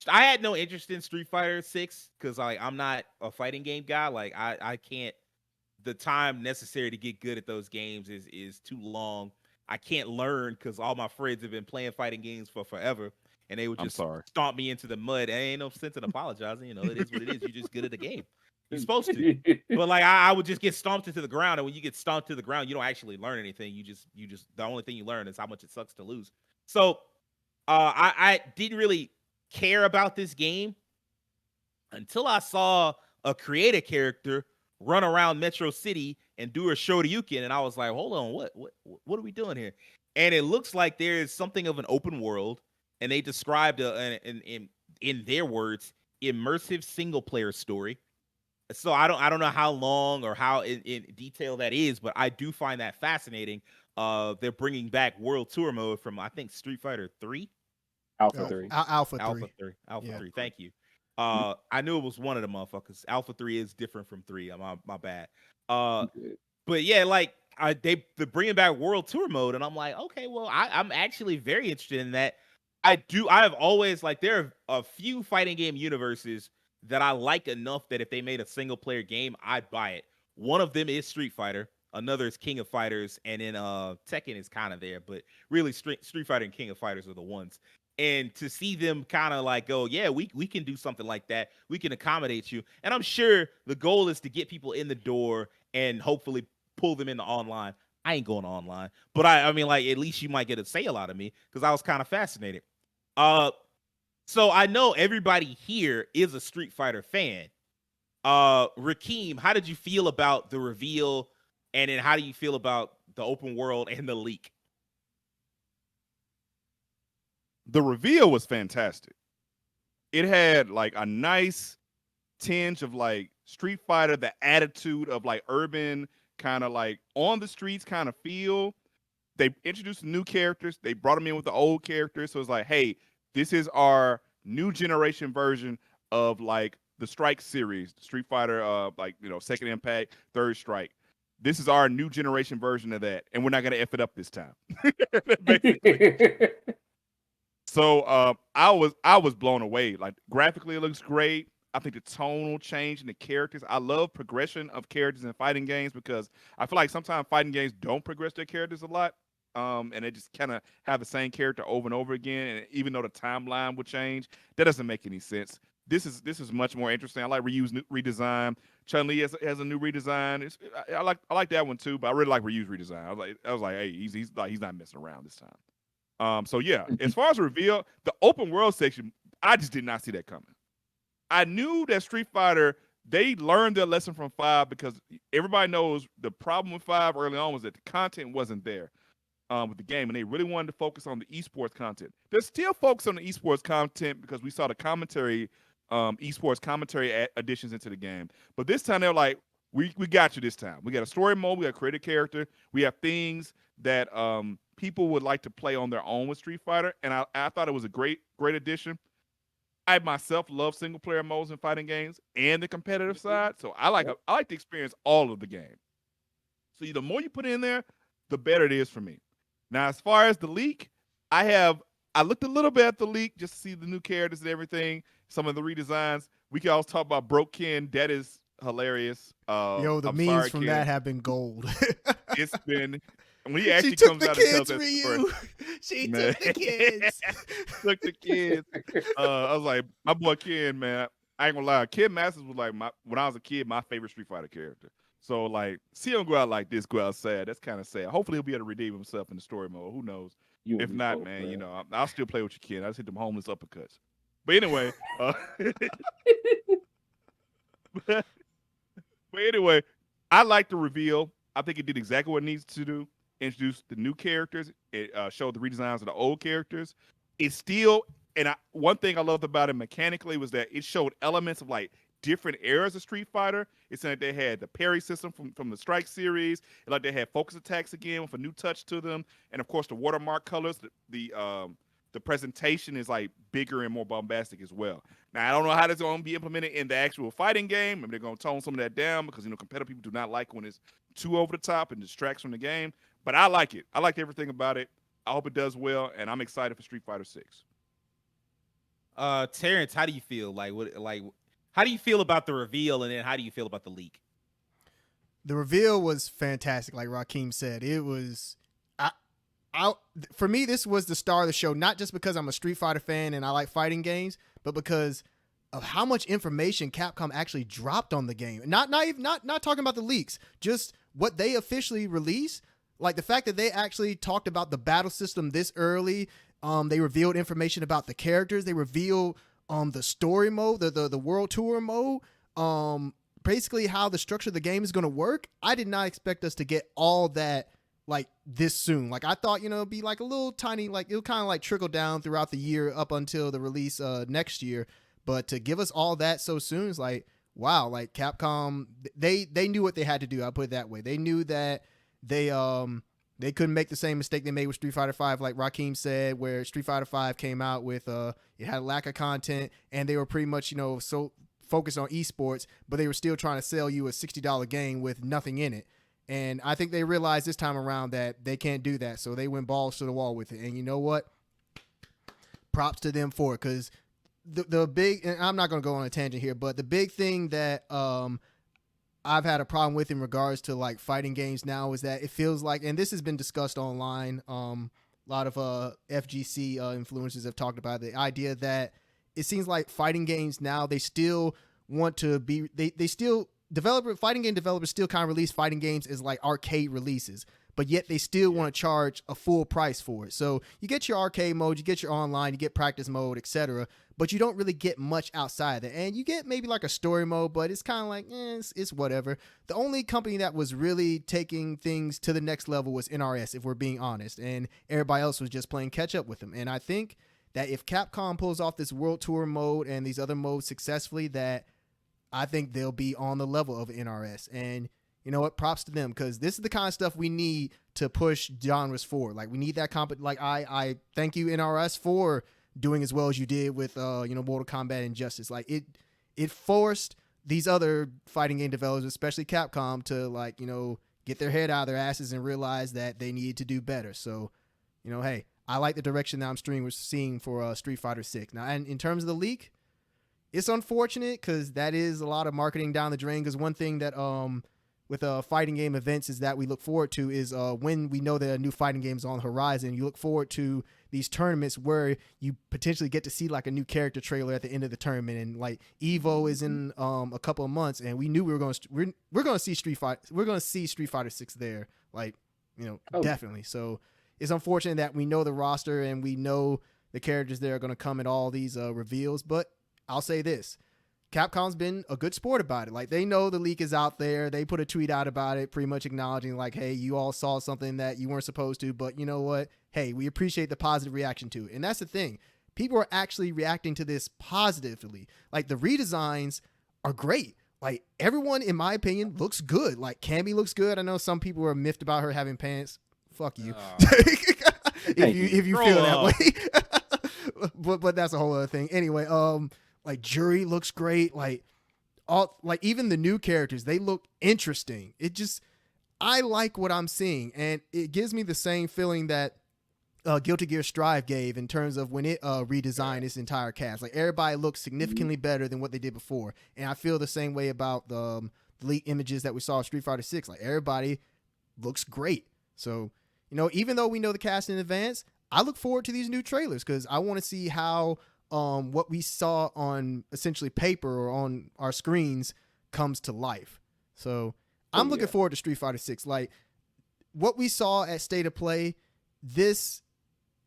I had no interest in Street Fighter 6 because like I'm not a fighting game guy. Like I can't the time necessary to get good at those games is too long. I can't learn because all my friends have been playing fighting games for forever, and they would I'm just sorry. stomp me into the mud. And ain't no sense in apologizing. It is what it is. You're just good at the game. You're supposed to. But like I would just get stomped into the ground, and when you get stomped to the ground, you don't actually learn anything. You just the only thing you learn is how much it sucks to lose. So I didn't really care about this game until I saw a creative character run around Metro City and do a Shoryuken, and I was like, hold on, what are we doing here? And it looks like there is something of an open world, and they described in their words immersive single player story. So I don't know how long or how in detail that is, but I do find that fascinating. They're bringing back World Tour mode from I think Street Fighter 3. Alpha Oh, 3. Alpha Alpha 3. 3. Alpha Yeah. 3. Thank you. I knew it was one of the motherfuckers. Alpha 3 is different from 3. My bad. Uh, but yeah, like they're bringing back World Tour mode, and I'm like, okay, well, I'm actually very interested in that. I have always like there are a few fighting game universes that I like enough that if they made a single player game, I'd buy it. One of them is Street Fighter. Another is King of Fighters, and then Tekken is kind of there, but really Street Fighter and King of Fighters are the ones. And to see them kind of like go, yeah, we can do something like that. We can accommodate you. And I'm sure the goal is to get people in the door and hopefully pull them into online. I ain't going online, but I mean, like at least you might get a sale out of me because I was kind of fascinated. Uh, so I know everybody here is a Street Fighter fan. Rakeem, how did you feel about the reveal, and then how do you feel about the open world and the leak? The reveal was fantastic. It had like a nice tinge of like Street Fighter, the attitude of like urban, kind of like on the streets kind of feel. They introduced new characters. They brought them in with the old characters. So it's like, hey, this is our new generation version of like the Strike series, Street Fighter, like Second Impact, Third Strike. This is our new generation version of that, and we're not gonna f it up this time, basically. So I was blown away. Like graphically, it looks great. I think the tonal change in the characters. I love progression of characters in fighting games because I feel like sometimes fighting games don't progress their characters a lot. And they just kind of have the same character over and over again. And even though the timeline will change, that doesn't make any sense. This is much more interesting. I like redesign. Chun Li has a new redesign. I like that one too, but I really like Ryu's redesign. I was like, hey, he's not messing around this time. So yeah, as far as reveal, the open world section, I just did not see that coming. I knew that Street Fighter, they learned their lesson from 5 because everybody knows the problem with 5 early on was that the content wasn't there with the game, and they really wanted to focus on the esports content. They're still focused on the esports content because we saw the commentary, esports commentary additions into the game. But this time they're like, we got you this time. We got a story mode. We got a creative character. We have things that people would like to play on their own with Street Fighter, and I thought it was a great addition. I myself love single player modes in fighting games and the competitive side, so I like to experience all of the game. So the more you put in there, the better it is for me. Now, as far as the leak, I looked a little bit at the leak just to see the new characters and everything, some of the redesigns. We can also talk about Broke Ken. That is hilarious. Yo, the I'm memes sorry, from Ken. that have been gold. It's been when he actually she took comes the out and kids, tells that Ryu. story. She Man. took the kids. Took the kids. I was like, my boy Ken, man. I ain't gonna lie. Ken Masters was like when I was a kid, my favorite Street Fighter character. So like, see him go out like this, go out sad. That's kind of sad. Hopefully he'll be able to redeem himself in the story mode. Who knows? If not, man, you know, I'll still play with your kid. I just hit them homeless uppercuts. But anyway, but anyway, I like the reveal. I think it did exactly what it needs to do. Introduce the new characters. It showed the redesigns of the old characters. It's still, one thing I loved about it mechanically was that it showed elements of like different eras of Street Fighter. It's like they had the parry system from the Strike series. And like they had focus attacks again with a new touch to them, and of course the watermark colors. The presentation is like bigger and more bombastic as well. Now I don't know how that's going to be implemented in the actual fighting game. Maybe they're going to tone some of that down because competitive people do not like when it's too over the top and distracts from the game. But I like it. I liked everything about it. I hope it does well, and I'm excited for Street Fighter 6. Terrence, how do you feel? How do you feel about the reveal, and then how do you feel about the leak? The reveal was fantastic, like Rakeem said. It was, for me, this was the star of the show, not just because I'm a Street Fighter fan and I like fighting games, but because of how much information Capcom actually dropped on the game. Not talking about the leaks, just what they officially released. Like the fact that they actually talked about the battle system this early. They revealed information about the characters. They revealed the story mode, the world tour mode. Basically how the structure of the game is going to work. I did not expect us to get all that like this soon. Like I thought, it'd be like a little tiny, like it'll kind of like trickle down throughout the year up until the release next year. But to give us all that so soon is like, wow, like Capcom, they knew what they had to do. I'll put it that way. They knew that they couldn't make the same mistake they made with Street Fighter V, like Rakeem said, where Street Fighter V came out with it had a lack of content, and they were pretty much so focused on esports, but they were still trying to sell you a $60 game with nothing in it. And I think they realized this time around that they can't do that, so they went balls to the wall with it. And you know what? Props to them for it, because the big, and I'm not going to go on a tangent here, but the big thing that I've had a problem with in regards to like fighting games now is that it feels like, and this has been discussed online, a lot of FGC influencers have talked about the idea that it seems like fighting games now, they still want to be, they still, fighting game developers still kind of release fighting games as like arcade releases, but yet they still want to charge a full price for it. So you get your arcade mode, you get your online, you get practice mode, etc., but you don't really get much outside of it. And you get maybe like a story mode, but it's kind of like, it's whatever. The only company that was really taking things to the next level was NRS, if we're being honest, and everybody else was just playing catch up with them. And I think that if Capcom pulls off this World Tour mode and these other modes successfully, that I think they'll be on the level of NRS. And you know what? Props to them, because this is the kind of stuff we need to push genres forward. Like we need that like I thank you NRS for doing as well as you did with Mortal Kombat and Injustice. Like it forced these other fighting game developers, especially Capcom, to get their head out of their asses and realize that they needed to do better. So, hey, I like the direction that I'm seeing for Street Fighter 6. Now, and in terms of the leak, it's unfortunate because that is a lot of marketing down the drain. Because one thing that with fighting game events is that we look forward to is when we know that a new fighting game is on the horizon, you look forward to these tournaments where you potentially get to see like a new character trailer at the end of the tournament. And like Evo is in a couple of months, and we knew we're going to see Street Fighter 6 there, definitely. So it's unfortunate that we know the roster and we know the characters that are going to come at all these reveals. But I'll say this. Capcom's been a good sport about it. Like, they know the leak is out there. They put a tweet out about it, pretty much acknowledging like, hey, you all saw something that you weren't supposed to, but you know what? Hey, we appreciate the positive reaction to it. And that's the thing. People are actually reacting to this positively. Like, the redesigns are great. Like, everyone, in my opinion, looks good. Like, Cammy looks good. I know some people are miffed about her having pants. fuck you. Oh. if you Grow feel that up. way. but that's a whole other thing. Anyway, like Jury looks great. Like even the new characters, they look interesting. I like what I'm seeing, and it gives me the same feeling that Guilty Gear Strive gave in terms of when it redesigned its entire cast. Like everybody looks significantly better than what they did before, and I feel the same way about the leaked images that we saw of Street Fighter 6. Like everybody looks great. So, even though we know the cast in advance, I look forward to these new trailers because I want to see how what we saw on essentially paper or on our screens comes to life. So I'm looking forward to Street Fighter 6. Like what we saw at State of Play, this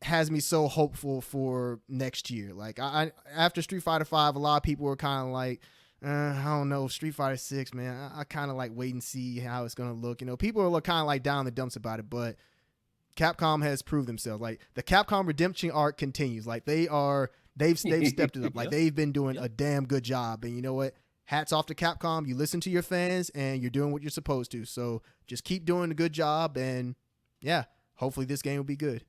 has me so hopeful for next year. Like I after Street Fighter 5, a lot of people were kind of like, I don't know, Street Fighter 6, man. I kind of like wait and see how it's gonna look. People are kind of like down in the dumps about it, but Capcom has proved themselves. Like the Capcom Redemption arc continues. Like they've stepped it up. Like they've been doing a damn good job. And you know what? Hats off to Capcom. You listen to your fans and you're doing what you're supposed to. So just keep doing a good job. And yeah, hopefully this game will be good.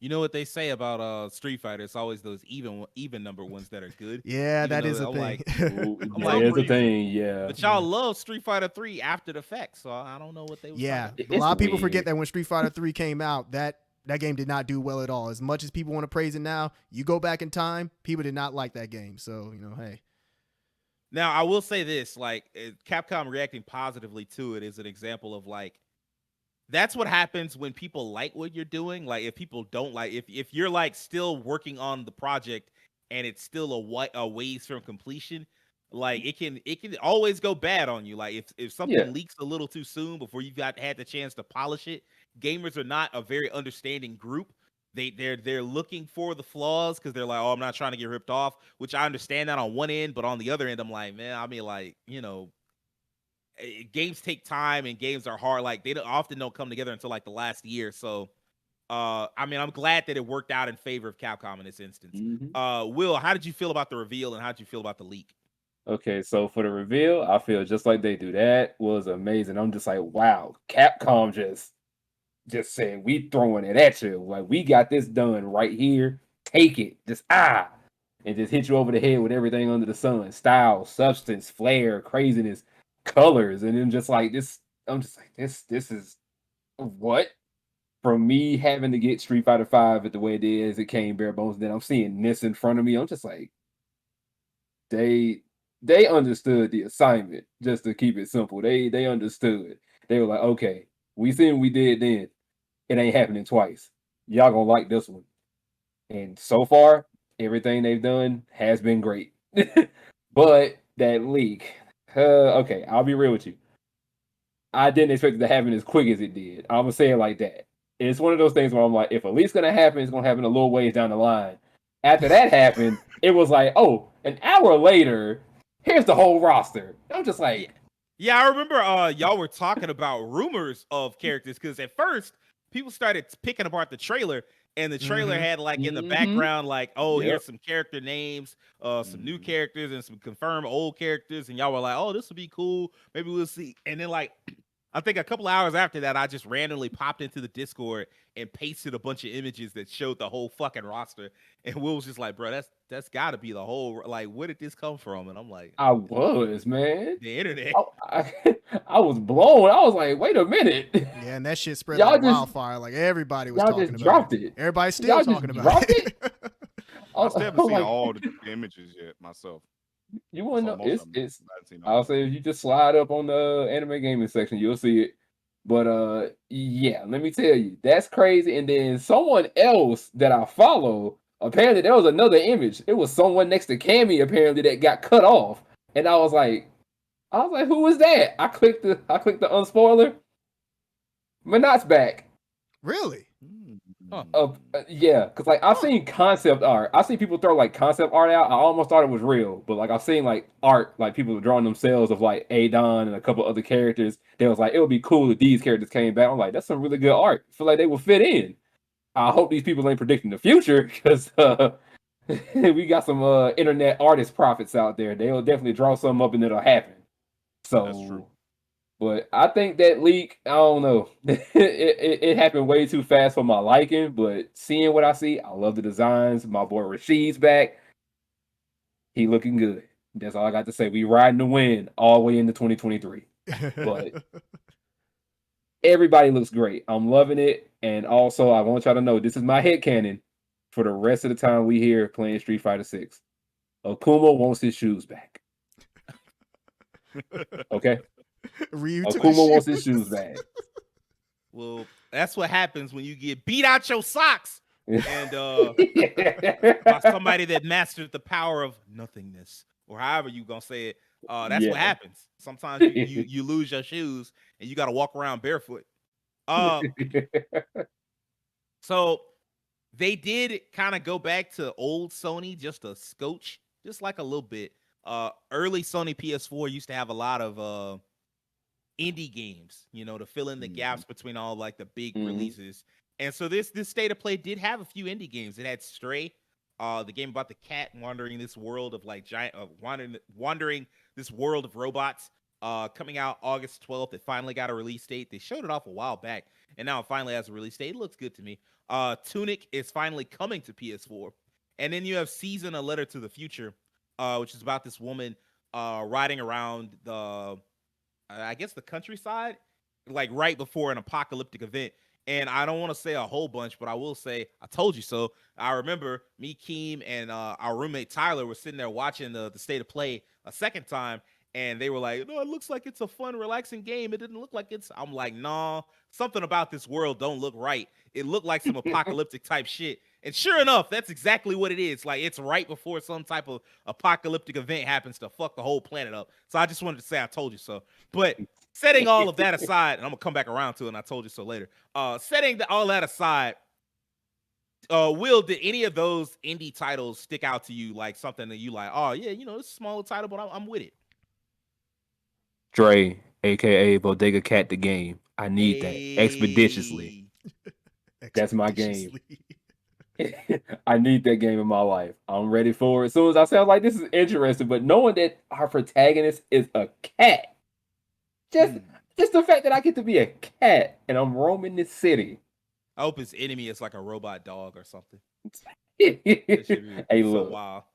You know what they say about Street Fighter? It's always those even number ones that are good. Yeah, Even that though is a I'm thing. like, That is a thing, yeah. But y'all love Street Fighter 3 after the fact, so I don't know what they was Yeah, talking a lot of people forget that when Street Fighter 3 came out, that game did not do well at all. As much as people want to praise it now, you go back in time, people did not like that game. So, hey. Now, I will say this, like Capcom reacting positively to it is an example of like that's what happens when people like what you're doing. Like if people don't like, if you're like still working on the project and it's still a ways from completion, like it can always go bad on you. Like if something leaks a little too soon before you've had the chance to polish it, gamers are not a very understanding group. They're looking for the flaws because they're like, oh, I'm not trying to get ripped off, which I understand that on one end, but on the other end, I'm like, man, I mean, like, games take time and games are hard. Like they often don't come together until like the last year. So, I mean, I'm glad that it worked out in favor of Capcom in this instance. Will, how did you feel about the reveal and how did you feel about the leak? Okay, so for the reveal, I feel just like they do. That was amazing. I'm just like, wow, Capcom just said we throwing it at you. Like we got this done right here. Take it. Just and just hit you over the head with everything under the sun. Style, substance, flair, craziness, colors, and then just like this. I'm just like, this is what? From me having to get Street Fighter 5 at the way it is, it came bare bones. Then I'm seeing this in front of me. I'm just like, they understood the assignment. Just to keep it simple, they understood. They were like, okay, we seen what we did then. It ain't happening twice. Y'all gonna like this one. And so far, everything they've done has been great. But that leak, okay, I'll be real with you. I didn't expect it to happen as quick as it did. I'm gonna say it like that. It's one of those things where I'm like, if a leak's gonna happen, it's gonna happen a little ways down the line. After that happened, it was like, oh, an hour later, here's the whole roster. I'm just like, yeah, I remember y'all were talking about rumors of characters because at first people started picking apart the trailer, and the trailer had like in the background, like, oh, here's some character names, some new characters, and some confirmed old characters, and y'all were like, oh, this will be cool. Maybe we'll see. And then like, I think a couple hours after that, I just randomly popped into the Discord and pasted a bunch of images that showed the whole fucking roster. And Will was just like, bro, that's got to be the whole, like, where did this come from? And I'm like, I was, man. The internet. I was blown. I was like, wait a minute. Yeah, and that shit spread like wildfire. Like everybody was talking about it. Everybody's still talking about it. I still haven't seen all the images yet myself. You want to know? It's. I'll say if you just slide up on the anime gaming section, you'll see it. But yeah, let me tell you, that's crazy. And then someone else that I follow, apparently there was another image. It was someone next to Cammy apparently that got cut off, and I was like, who is that? I clicked the unspoiler. Manat's back. Really? Yeah, because like I've seen concept art. I've seen people throw like concept art out. I almost thought it was real, but like I've seen like art, like people drawing themselves of like Adon and a couple other characters. They was like, it would be cool if these characters came back. I'm like, that's some really good art. I feel like they will fit in. I hope these people ain't predicting the future because we got some internet artist prophets out there. They'll definitely draw something up and it'll happen. So that's true. But I think that leak, I don't know. It happened way too fast for my liking. But seeing what I see, I love the designs. My boy Rashid's back. He looking good. That's all I got to say. We riding the wind all the way into 2023. But everybody looks great. I'm loving it. And also, I want y'all to know this is my headcanon for the rest of the time we here playing Street Fighter 6. Akuma wants his shoes back. Okay? Ryu took Akuma wants his his shoes back. Well, that's what happens when you get beat out your socks and by somebody that mastered the power of nothingness, or however you gonna say it. That's what Yeah. happens. Sometimes you lose your shoes and you got to walk around barefoot. Uh, so they did kind of go back to old Sony, just a scotch, just like a little bit. Early Sony PS4 used to have a lot of indie games, to fill in the gaps between all like the big releases. And so this state of play did have a few indie games. It had Stray, the game about the cat wandering this world of like giant, wandering this world of robots. Coming out August 12th. It finally got a release date. They showed it off a while back, and now it finally has a release date. It looks good to me. Tunic is finally coming to PS4, and then you have Season: A Letter to the Future, which is about this woman riding around I guess the countryside, like right before an apocalyptic event. And I don't want to say a whole bunch, but I will say I told you so. I remember me, Keem, and our roommate Tyler were sitting there watching the state of play a second time, and they were like, "No, it looks like it's a fun, relaxing game. It didn't look like it's." I'm like, "Nah, something about this world don't look right. It looked like some apocalyptic type shit." And sure enough, that's exactly what it is. Like it's right before some type of apocalyptic event happens to fuck the whole planet up. So I just wanted to say I told you so. But setting all of that aside, and I'm gonna come back around to it, and I told you so later. Setting all that aside, Will, did any of those indie titles stick out to you like something that you like? Oh yeah, it's a smaller title, but I'm with it. Dre, aka Bodega Cat the game. I need that expeditiously. That's my game. I need that game in my life. I'm ready for it. As soon as I say, I was like, this is interesting. But knowing that our protagonist is a cat, just the fact that I get to be a cat and I'm roaming this city. I hope his enemy is like a robot dog or something. Hey, look. Wow.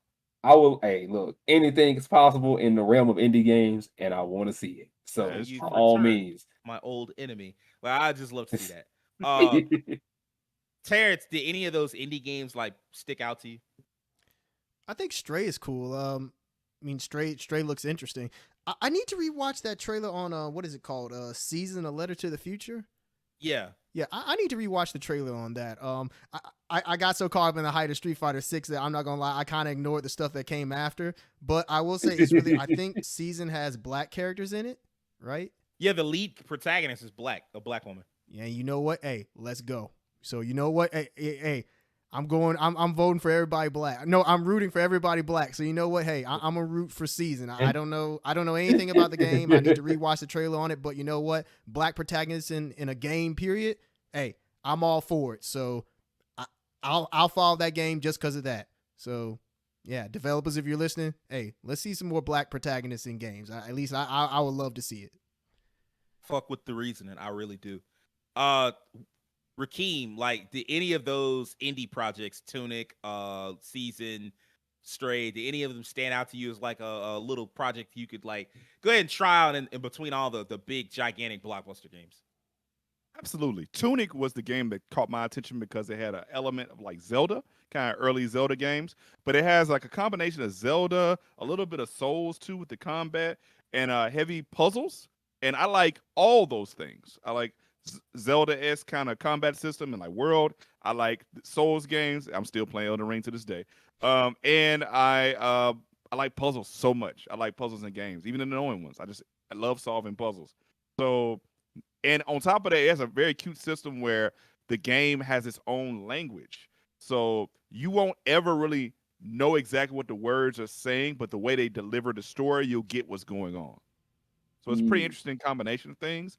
Hey, look, anything is possible in the realm of indie games, and I want to see it. So, by all means. My old enemy. Well, I just love to see that. Terrence, did any of those indie games like stick out to you? I think Stray is cool. I mean, Stray looks interesting. I need to rewatch that trailer on what is it called? Season: A Letter to the Future. Yeah. Yeah, I need to rewatch the trailer on that. I got so caught up in the height of Street Fighter 6 that I'm not gonna lie, I kind of ignored the stuff that came after. But I will say it's really, I think Season has black characters in it, right? Yeah, the lead protagonist is a black woman. Yeah, you know what? Hey, let's go. So you know what? Hey, I'm voting for everybody black. No, I'm rooting for everybody black. So you know what? Hey, I'm a root for Season. I don't know anything about the game. I need to rewatch the trailer on it. But you know what? Black protagonists in a game, period. Hey, I'm all for it. So I'll follow that game just because of that. So yeah, developers, if you're listening, hey, let's see some more black protagonists in games. At least I would love to see it. Fuck with the reasoning, I really do. Rakeem, like, did any of those indie projects, Tunic, Season, Stray, did any of them stand out to you as like a little project you could like go ahead and try out in between all the big gigantic blockbuster games? Absolutely. Tunic was the game that caught my attention because it had an element of like Zelda, kind of early Zelda games, but it has like a combination of Zelda, a little bit of Souls too with the combat, and heavy puzzles. And I like all those things. I like Zelda-esque kind of combat system and like world. I like Souls games. I'm still playing Elden Ring to this day. And I like puzzles so much. I like puzzles in games, even the annoying ones. I love solving puzzles. So, and on top of that, it has a very cute system where the game has its own language. So you won't ever really know exactly what the words are saying, but the way they deliver the story, you'll get what's going on. So it's a pretty interesting combination of things.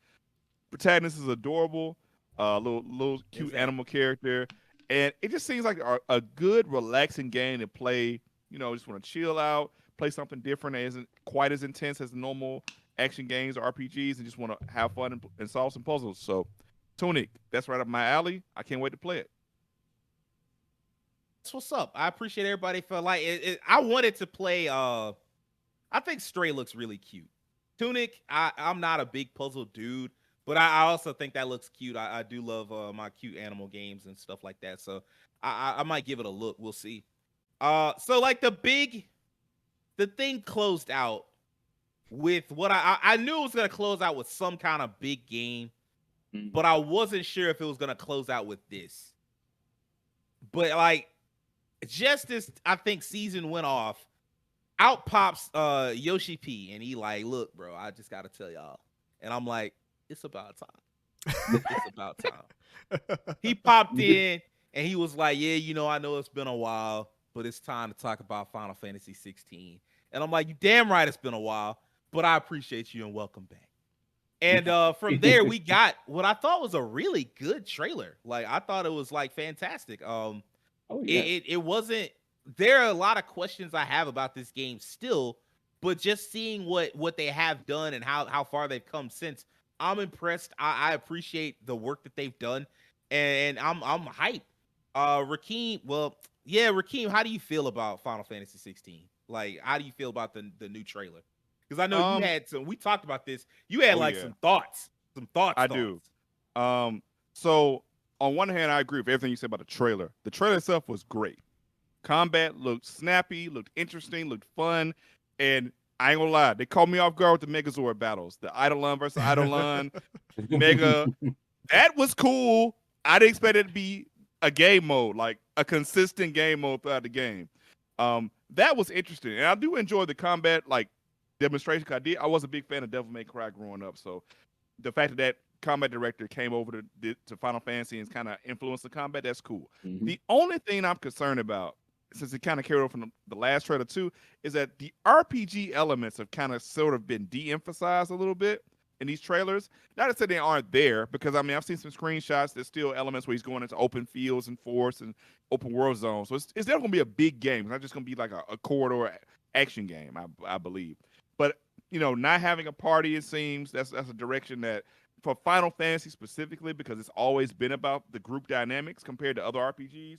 Protagonist is adorable, little cute animal character, and it just seems like a good, relaxing game to play. Just want to chill out, play something different that isn't quite as intense as the normal action games or RPGs and just want to have fun and solve some puzzles. So, Tunic, that's right up my alley. I can't wait to play it. That's what's up. I appreciate everybody for like I wanted to play I think Stray looks really cute. Tunic, I'm not a big puzzle dude, but I also think that looks cute. I do love my cute animal games and stuff like that. So I might give it a look. We'll see. So like the thing closed out with what I knew it was gonna close out with some kind of big game, but I wasn't sure if it was gonna close out with this. But like just as I think season went off, out pops Yoshi P and he like, look, bro, I just gotta tell y'all. And I'm like, it's about time. It's about time. He popped in and he was like, yeah, you know, I know it's been a while, but it's time to talk about Final Fantasy 16. And I'm like, you damn right it's been a while, but I appreciate you and welcome back. And from there we got what I thought was a really good trailer. Like I thought it was like fantastic. Oh yeah. It wasn't. There are a lot of questions I have about this game still, but just seeing what they have done and how far they've come since, I'm impressed. I appreciate the work that they've done, and I'm hyped. Rakeem, well, yeah, Rakeem, how do you feel about Final Fantasy 16? Like, how do you feel about the new trailer? Because I know you had some. We talked about this. You had some thoughts. Some thoughts. I do. So on one hand, I agree with everything you said about the trailer. The trailer itself was great. Combat looked snappy, looked interesting, looked fun, and I ain't gonna lie, they caught me off guard with the Megazord battles. The Eidolon versus Eidolon, Mega. That was cool. I didn't expect it to be a game mode, like a consistent game mode throughout the game. That was interesting, and I do enjoy the combat like demonstration. I was a big fan of Devil May Cry growing up, so the fact that combat director came over to Final Fantasy and kind of influenced the combat, that's cool. The only thing I'm concerned about, since it kind of carried over from the last trailer too, is that the RPG elements have kind of sort of been de-emphasized a little bit in these trailers. Not to say they aren't there, because I mean I've seen some screenshots. There's still elements where he's going into open fields and forests and open world zones. So it's definitely gonna be a big game. It's not just gonna be like a corridor action game, I believe. But you know, not having a party, it seems that's a direction that for Final Fantasy specifically, because it's always been about the group dynamics compared to other RPGs.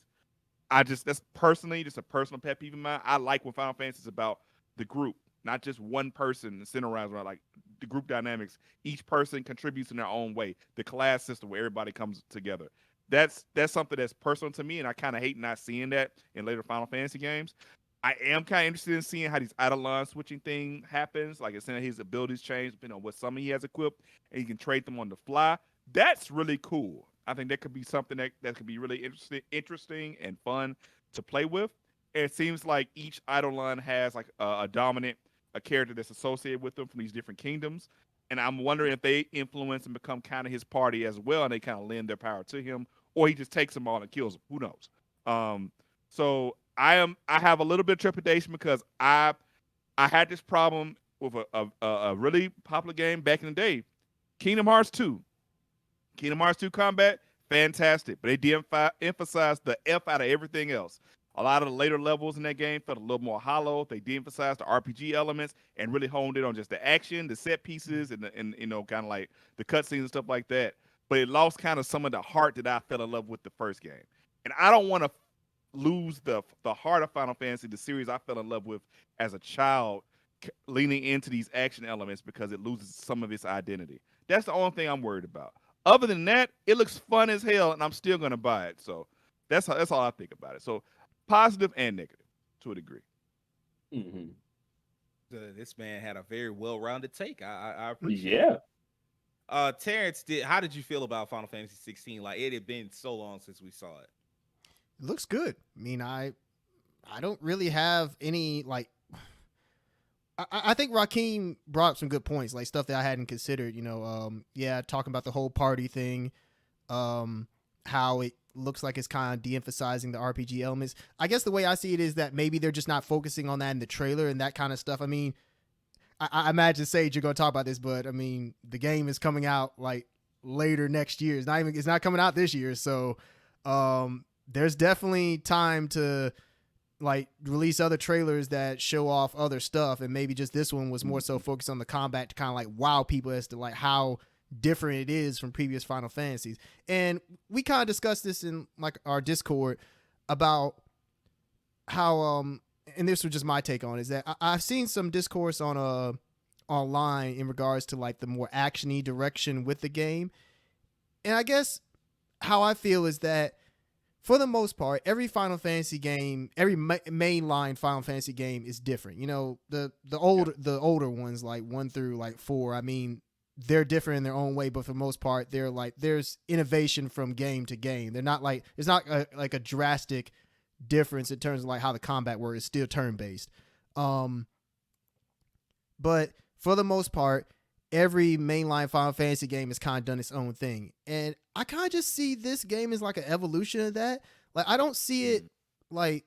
That's personally just a personal pet peeve of mine. I like when Final Fantasy is about the group, not just one person centered around like the group dynamics. Each person contributes in their own way. The class system where everybody comes together. That's something that's personal to me, and I kind of hate not seeing that in later Final Fantasy games. I am kind of interested in seeing how these Eidolon switching thing happens. Like it's saying his abilities change depending on what summon he has equipped, and he can trade them on the fly. That's really cool. I think that could be something that could be really interesting and fun to play with. And it seems like each Eidolon has like a dominant, a character that's associated with them from these different kingdoms. And I'm wondering if they influence and become kind of his party as well, and they kind of lend their power to him, or he just takes them all and kills them. Who knows? So I have a little bit of trepidation because I had this problem with a really popular game back in the day, Kingdom Hearts 2. Kingdom Hearts 2 combat, fantastic, but they de-emphasized the F out of everything else. A lot of the later levels in that game felt a little more hollow. They de-emphasized the RPG elements and really honed in on just the action, the set pieces, and you know, kind of like the cutscenes and stuff like that. But it lost kind of some of the heart that I fell in love with the first game. And I don't want to lose the heart of Final Fantasy, the series I fell in love with as a child, leaning into these action elements because it loses some of its identity. That's the only thing I'm worried about. Other than that, it looks fun as hell, and I'm still gonna buy it. So that's all I think about it. So positive and negative to a degree. This man had a very well-rounded take. I appreciate it. Terrence, how did you feel about Final Fantasy 16? Like it had been so long since we saw it. It looks good. I mean, I don't really have any like. I think Rakeem brought up some good points, like stuff that I hadn't considered. You know, talking about the whole party thing, how it looks like it's kind of de-emphasizing the RPG elements. I guess the way I see it is that maybe they're just not focusing on that in the trailer and that kind of stuff. I mean, I imagine Sage, you're going to talk about this, but I mean, the game is coming out like later next year. It's not coming out this year, so there's definitely time to like release other trailers that show off other stuff, and maybe just this one was more so focused on the combat to kind of like wow people as to like how different it is from previous Final Fantasies. And we kind of discussed this in like our Discord about how and this was just my take on it, is that I've seen some discourse on online in regards to like the more actiony direction with the game. And I guess how I feel is that for the most part, every Final Fantasy game, every mainline Final Fantasy game is different. You know, the older ones like 1 through like 4, I mean, they're different in their own way, but for the most part, they're like there's innovation from game to game. They're not like it's not like a drastic difference in terms of like how the combat works. It's still turn based. But for the most part, every mainline Final Fantasy game has kind of done its own thing. And I kind of just see this game as like an evolution of that. Like, I don't see it like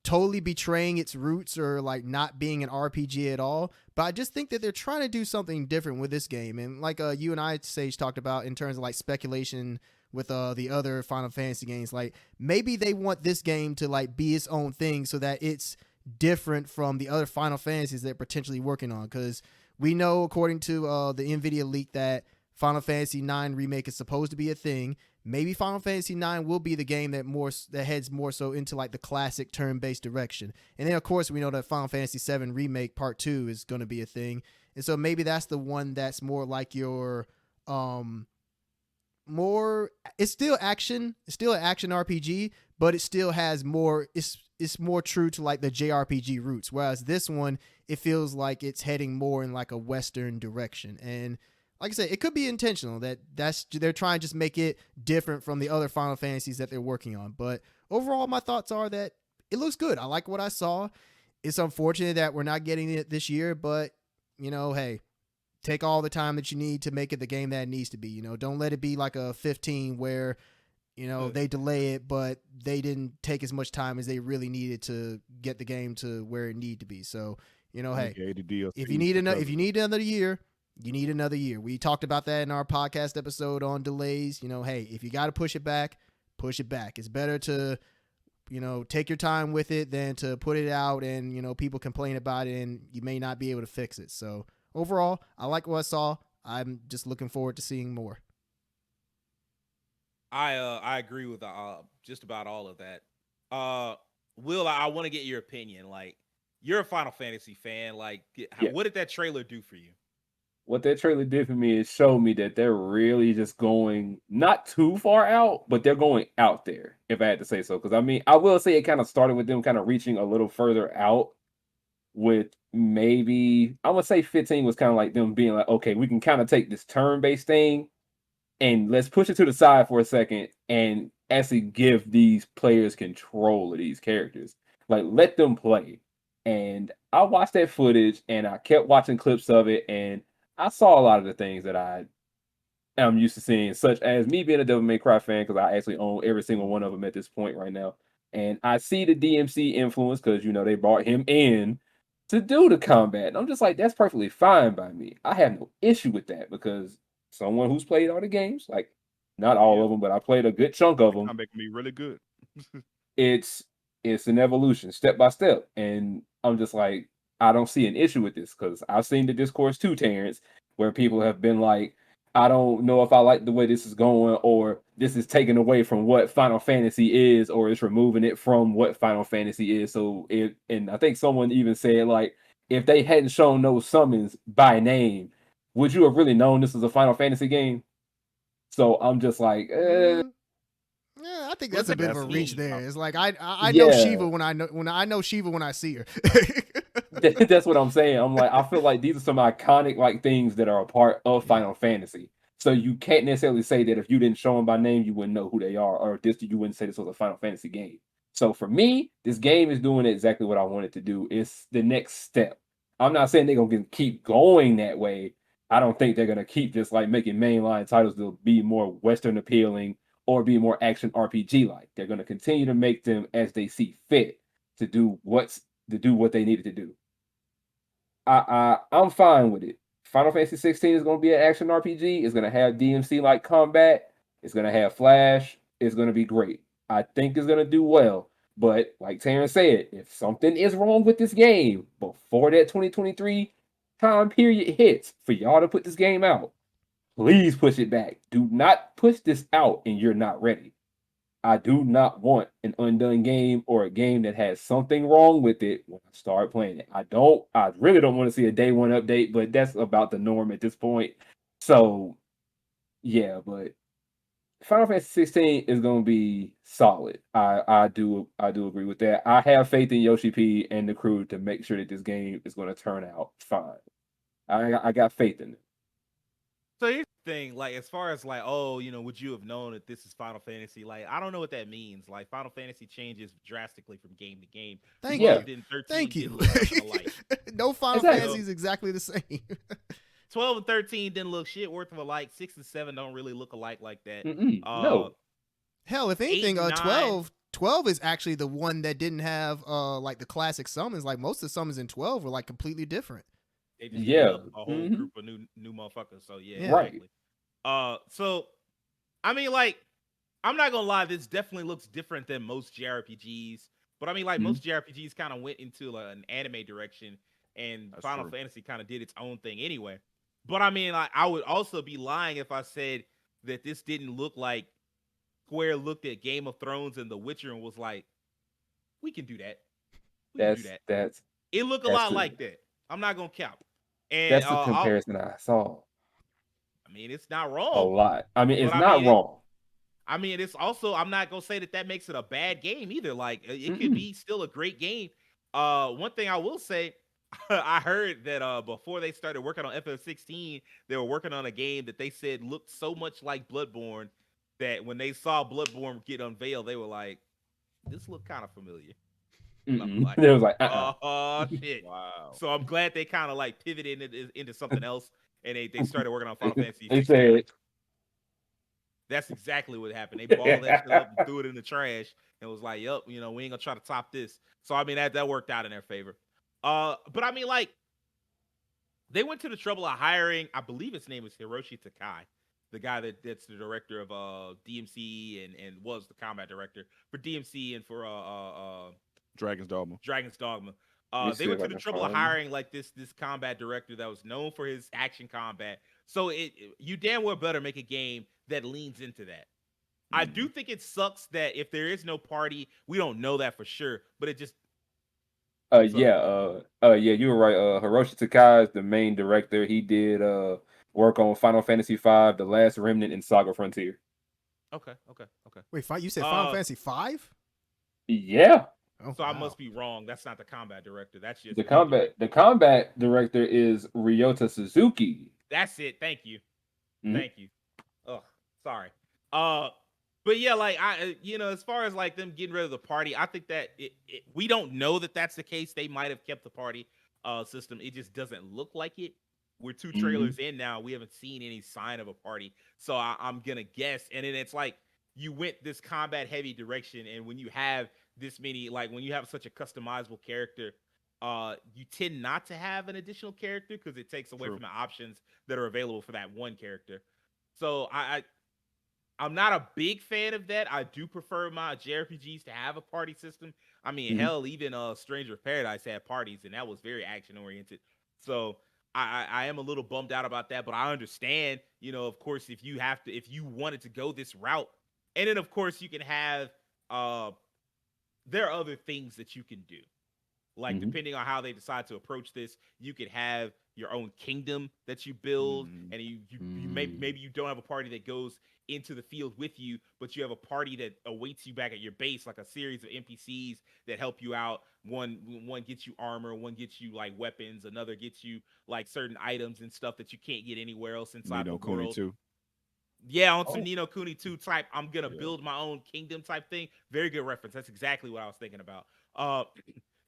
totally betraying its roots or like not being an RPG at all. But I just think that they're trying to do something different with this game. And like you and I, Sage, talked about in terms of like speculation with the other Final Fantasy games, like maybe they want this game to like be its own thing so that it's different from the other Final Fantasies they're potentially working on. Because we know, according to the NVIDIA leak, that Final Fantasy IX Remake is supposed to be a thing. Maybe Final Fantasy IX will be the game that heads more so into like the classic turn-based direction. And then, of course, we know that Final Fantasy VII Remake Part 2 is going to be a thing. And so maybe that's the one that's more like your it's still action. It's still an action RPG, but it still has more. It's more true to like the JRPG roots. Whereas this one, it feels like it's heading more in like a Western direction. And like I said, it could be intentional they're trying to just make it different from the other Final Fantasies that they're working on. But overall, my thoughts are that it looks good. I like what I saw. It's unfortunate that we're not getting it this year, but you know, hey, take all the time that you need to make it the game that it needs to be. You know, don't let it be like a 15 where, you know, they delay it, but they didn't take as much time as they really needed to get the game to where it needed to be. So, you know, hey, if you need another year, you need another year. We talked about that in our podcast episode on delays. You know, hey, if you got to push it back, push it back. It's better to, you know, take your time with it than to put it out and, you know, people complain about it and you may not be able to fix it. So overall, I like what I saw. I'm just looking forward to seeing more. I agree with just about all of that. Will, I want to get your opinion. Like, you're a Final Fantasy fan. Like, what did that trailer do for you? What that trailer did for me is show me that they're really just going not too far out, but they're going out there, if I had to say so. Because I mean, I will say it kind of started with them kind of reaching a little further out with maybe, I'm going to say 15 was kind of like them being like, okay, we can kind of take this turn-based thing and let's push it to the side for a second and actually give these players control of these characters. Like, let them play. And I watched that footage and I kept watching clips of it, and I saw a lot of the things that I am used to seeing, such as me being a Devil May Cry fan, because I actually own every single one of them at this point right now. And I see the DMC influence because, you know, they brought him in to do the combat. And I'm just like, that's perfectly fine by me. I have no issue with that because someone who's played all the games, like not all of them, but I played a good chunk of them. Combat can be really good. It's an evolution, step by step. And I'm just like, I don't see an issue with this because I've seen the discourse too, Terrence, where people have been like, I don't know if I like the way this is going, or this is taken away from what Final Fantasy is, or it's removing it from what Final Fantasy is. So and I think someone even said, like, if they hadn't shown those summons by name, would you have really known this was a Final Fantasy game? So I'm just like, Yeah, I think that's a bit of a reach there. It's like I Yeah. know Shiva when I know Shiva when I see her. That's what I'm saying. I'm like, I feel like these are some iconic like things that are a part of Final Fantasy. So you can't necessarily say that if you didn't show them by name, you wouldn't know who they are, or you wouldn't say this was a Final Fantasy game. So for me, this game is doing exactly what I wanted to do. It's the next step. I'm not saying they're gonna keep going that way. I don't think they're gonna keep just like making mainline titles to be more Western appealing or be more action RPG like. They're gonna continue to make them as they see fit to do what they needed to do. I'm fine with it. Final Fantasy 16 is going to be an action RPG. It's going to have DMC like combat. It's going to have Flash. It's going to be great. I think it's going to do well. But like Terrence said, if something is wrong with this game before that 2023 time period hits for y'all to put this game out, please push it back. Do not push this out and you're not ready. I do not want an undone game or a game that has something wrong with it when I start playing it. I really don't want to see a day one update, but that's about the norm at this point. So yeah, but Final Fantasy 16 is gonna be solid. I do agree with that. I have faith in Yoshi P and the crew to make sure that this game is gonna turn out fine. I got faith in it. So here's the thing, like as far as like, oh, would you have known that this is Final Fantasy? Like, I don't know what that means. Like, Final Fantasy changes drastically from game to game. Thank Yeah. 12 didn't, 13 Thank didn't you. look nothing alike. No Final Exactly. Fantasy is exactly the same. 12 and 13 didn't look shit worth of alike. 6 and 7 don't really look alike like that. No. Hell, if 8 anything, and 9, 12 is actually the one that didn't have like the classic summons. Like most of the summons in 12 were like completely different. they just Yeah. made up a whole group of new motherfuckers. So yeah, Yeah. Right. exactly. So I mean, like, I'm not gonna lie, this definitely looks different than most JRPGs. But I mean, like, most JRPGs kind of went into an anime direction, and That's Final true. Fantasy kind of did its own thing anyway. But I mean, like, I would also be lying if I said that this didn't look like Square looked at Game of Thrones and The Witcher and was like, "We can do that. We can do that." That's It looked a that's lot the like that. I'm not gonna count. And that's the comparison I saw I mean, it's not a wrong, lot. I mean, but it's not wrong. I mean, it's also, I'm not gonna say that makes it a bad game either. Like, it could be still a great game. One thing I will say, I heard that before they started working on FF16, they were working on a game that they said looked so much like Bloodborne that when they saw Bloodborne get unveiled, they were like, "This looked kind of familiar." And I'm like, It was like, "Oh shit!" Wow. So I'm glad they kind of like pivoted into something else, and they started working on Final Fantasy They 16. said, That's exactly what happened. They balled that shit up and threw it in the trash and was like, "Yup, we ain't gonna try to top this." So I mean, that worked out in their favor. But I mean, like, they went to the trouble of hiring, I believe his name is Hiroshi Takai, the guy that's the director of DMC and was the combat director for DMC and for Dragon's Dogma. Dragon's Dogma. let me They see went if to I the can trouble of find. hiring like this combat director that was known for his action combat. So you damn well better make a game that leans into that. I do think it sucks that if there is no party, we don't know that for sure, but it just Yeah, you were right. Hiroshi Takai is the main director. He did work on Final Fantasy V, The Last Remnant, and Saga Frontier. okay. Wait, you said Final Uh, Fantasy 5? Yeah, Oh, So I wow. must be wrong. That's not the combat director. That's just the the director. combat director is Ryota Suzuki. That's it. Thank you. Mhm. Thank you. Oh, sorry. But yeah, like as far as like them getting rid of the party, I think that we don't know that that's the case. They might have kept the party system. It just doesn't look like it. We're two trailers in now. We haven't seen any sign of a party, so I'm gonna guess. And then it's like you went this combat heavy direction, and when you have this many, like when you have such a customizable character, you tend not to have an additional character because it takes away True. from the options that are available for that one character. So I'm not a big fan of that. I do prefer my JRPGs to have a party system. I mean, hell, even Stranger of Paradise had parties, and that was very action oriented. So I am a little bummed out about that, but I understand. Of course, if you wanted to go this route, and then of course you can have there are other things that you can do. Like depending on how they decide to approach this, you could have your own kingdom that you build, and you maybe you don't have a party that goes into the field with you, but you have a party that awaits you back at your base, like a series of NPCs that help you out. One gets you armor, one gets you like weapons, another gets you like certain items and stuff that you can't get anywhere else inside Nino the Kuni world. too. Yeah, on some Nino Kuni 2 type, I'm gonna Yeah. build my own kingdom type thing. Very good reference. That's exactly what I was thinking about.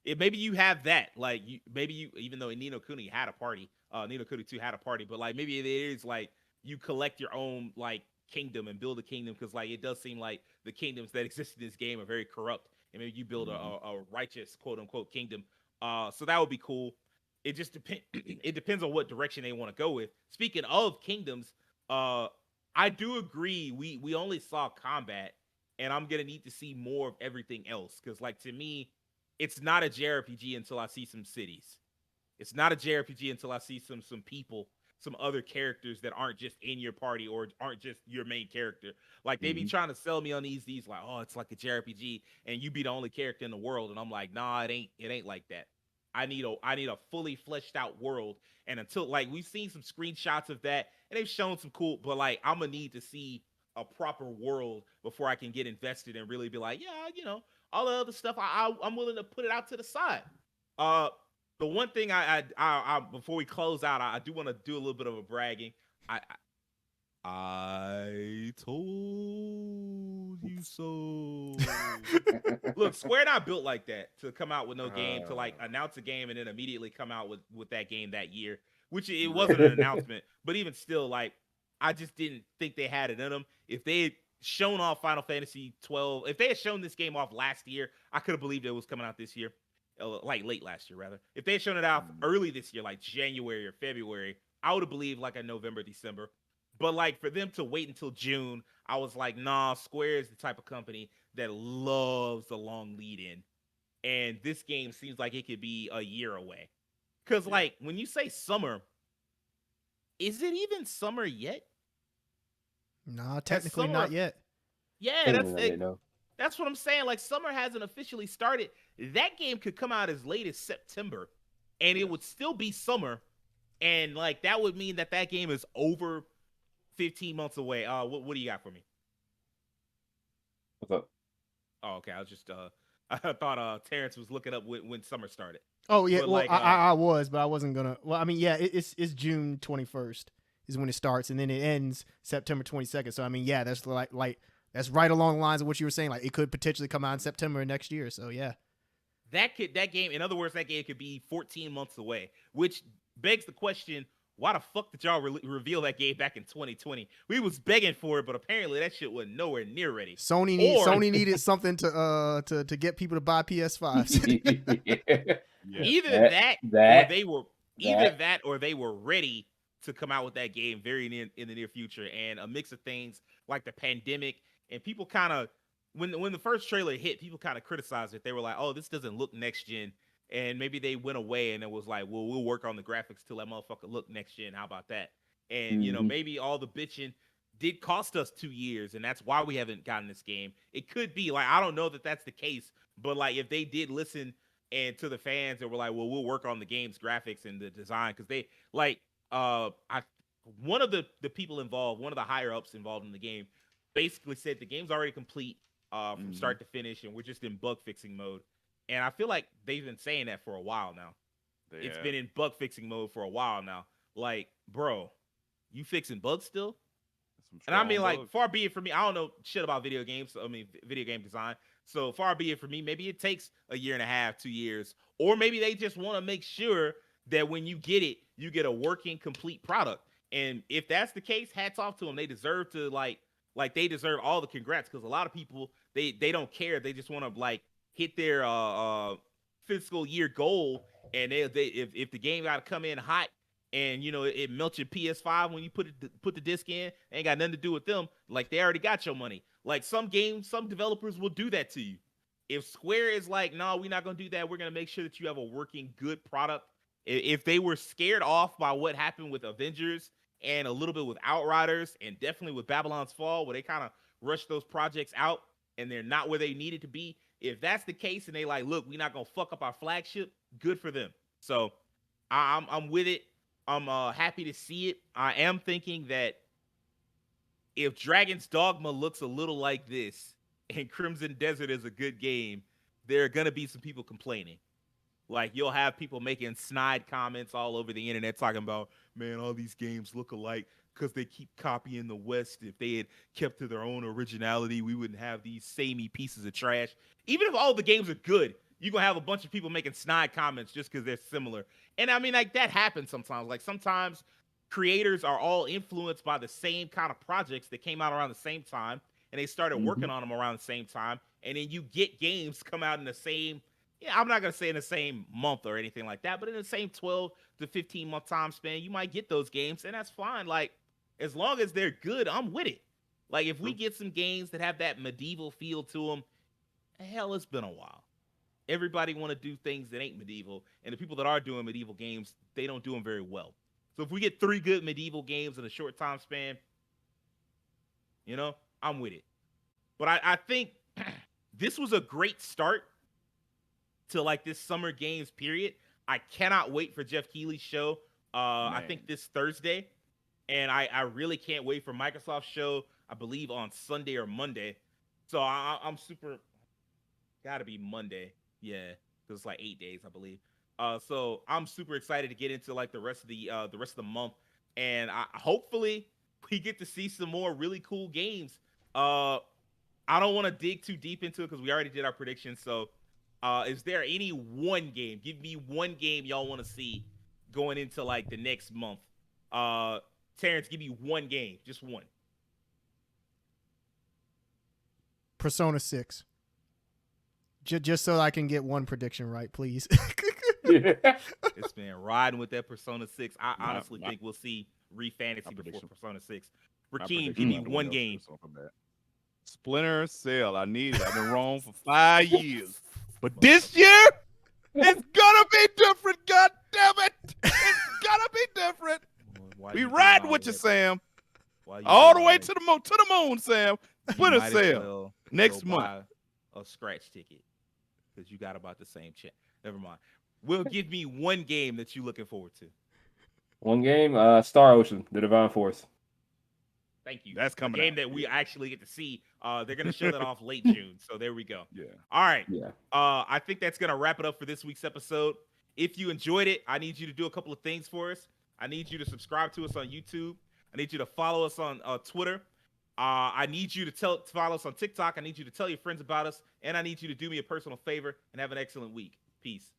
Maybe you have that, like even though Nino Kuni had a party, Nino Kuni 2 had a party, but like maybe it is like you collect your own like kingdom and build a kingdom because like it does seem like the kingdoms that exist in this game are very corrupt, and maybe you build a righteous quote unquote kingdom. So that would be cool. It just depends. It depends on what direction they want to go with. Speaking of kingdoms, I do agree. We only saw combat, and I'm gonna need to see more of everything else. Because like to me, it's not a JRPG until I see some cities. It's not a JRPG until I see some people, some other characters that aren't just in your party or aren't just your main character. Like they be trying to sell me on these like, oh, it's like a JRPG and you be the only character in the world, and I'm like, nah, it ain't like that. I need a fully fleshed out world, and until like we've seen some screenshots of that and they've shown some cool, but like I'm gonna need to see a proper world before I can get invested and really be like, yeah, all the other stuff I'm willing to put it out to the side. Uh, the one thing I before we close out, I do want to do a little bit of a bragging. I told you so. Look, Square not built like that to come out with no game, to like announce a game and then immediately come out with that game that year, which it wasn't an announcement, but even still, like I just didn't think they had it in them. If they had shown off Final Fantasy 12, if they had shown this game off last year, I could have believed it was coming out this year, like late last year rather. If they had shown it off early this year, like January or February, I would have believed like a November, December. But like for them to wait until June, I was like, nah, Square is the type of company that loves the long lead in. And this game seems like it could be a year away. Cause like when you say summer, is it even summer yet? Nah, technically summer, not yet. Yeah, that's what I'm saying. Like summer hasn't officially started. That game could come out as late as September, and it would still be summer. And like that would mean that game is over 15 months away. What do you got for me? What's up? Oh, okay. I was just I thought Terrence was looking up when summer started. Oh yeah, But, well like, I was, but I wasn't gonna. Well, I mean, yeah, it's June 21st is when it starts, and then it ends September 22nd. So I mean, yeah, that's like that's right along the lines of what you were saying. Like it could potentially come out in September next year. So yeah, that game. In other words, that game could be 14 months away, which begs the question: why the fuck did y'all reveal that game back in 2020? We was begging for it, but apparently that shit was nowhere near ready. Sony needed something to get people to buy PS5s. Either that or they were ready to come out with that game in the near future, and a mix of things like the pandemic and people kind of when the first trailer hit, people kind of criticized it. They were like, "Oh, this doesn't look next gen." And maybe they went away and it was like, well, we'll work on the graphics till that motherfucker look next gen. How about that? And, maybe all the bitching did cost us 2 years, and that's why we haven't gotten this game. It could be. Like, I don't know that that's the case, but, like, if they did listen and to the fans that were like, well, we'll work on the game's graphics and the design, because they, like, one of the people involved, one of the higher-ups involved in the game, basically said the game's already complete from start to finish, and we're just in bug-fixing mode. And I feel like they've been saying that for a while now. It's been in bug fixing mode for a while now. Like, bro, you fixing bugs still? And I mean, like, far be it for me. I don't know shit about video games. I mean, video game design. So far be it for me. Maybe it takes a year and a half, 2 years. Or maybe they just want to make sure that when you get it, you get a working, complete product. And if that's the case, hats off to them. They deserve to, like they deserve all the congrats. Because a lot of people, they don't care. They just want to, like, hit their fiscal year goal, and if the game got to come in hot and it melts your PS5 when you put the disc in, ain't got nothing to do with them. Like they already got your money. Like some developers will do that to you. If Square is like, no, we're not gonna do that. We're gonna make sure that you have a working good product. If they were scared off by what happened with Avengers and a little bit with Outriders and definitely with Babylon's Fall, where they kind of rushed those projects out and they're not where they needed to be. If that's the case and they like, look, we're not gonna fuck up our flagship, good for them. So I'm with it. I'm happy to see it. I am thinking that if Dragon's Dogma looks a little like this and Crimson Desert is a good game, there are gonna be some people complaining. Like you'll have people making snide comments all over the internet talking about, man, all these games look alike because they keep copying the West. If they had kept to their own originality, we wouldn't have these samey pieces of trash. Even if all the games are good, you're going to have a bunch of people making snide comments just because they're similar. And I mean, like that happens sometimes. Like sometimes creators are all influenced by the same kind of projects that came out around the same time, and they started working on them around the same time. And then you get games come out in the same, I'm not going to say in the same month or anything like that, but in the same 12 to 15 month time span, you might get those games, and that's fine. Like, as long as they're good, I'm with it. Like if we get some games that have that medieval feel to them, hell, it's been a while. Everybody want to do things that ain't medieval, and the people that are doing medieval games, they don't do them very well. So if we get 3 good medieval games in a short time span, I'm with it. But I think this was a great start to like this summer games period. I cannot wait for Jeff Keighley's show. I think this Thursday, and I really can't wait for Microsoft's show. I believe on Sunday or Monday. So I'm super. Gotta be Monday, yeah, because it's like 8 days, I believe. So I'm super excited to get into like the rest of the month, and hopefully we get to see some more really cool games. I don't want to dig too deep into it because we already did our predictions. So, is there any one game? Give me one game y'all want to see going into like the next month. Terrence, give me one game, just one. Persona 6. Just so I can get one prediction right, please. It's been riding with that Persona 6. I honestly think we'll see Fantasy before Persona 6. Rakeem, give me one game. Splinter Cell. I need it. I've been wrong for 5 years. But this year, it's gonna be different. God damn it! It's gonna be different. We riding with you, Sam. All the way to the moon, Sam. Splinter Cell next month. A scratch ticket because you got about the same check. Never mind. Will, give me one game that you looking forward to. One game, Star Ocean, The Divine Force. Thank you. That's coming. A game that we actually get to see. They're gonna show that off late June. So there we go. Yeah. All right. Yeah. I think that's gonna wrap it up for this week's episode. If you enjoyed it, I need you to do a couple of things for us. I need you to subscribe to us on YouTube. I need you to follow us on Twitter. I need you to follow us on TikTok. I need you to tell your friends about us, and I need you to do me a personal favor and have an excellent week. Peace.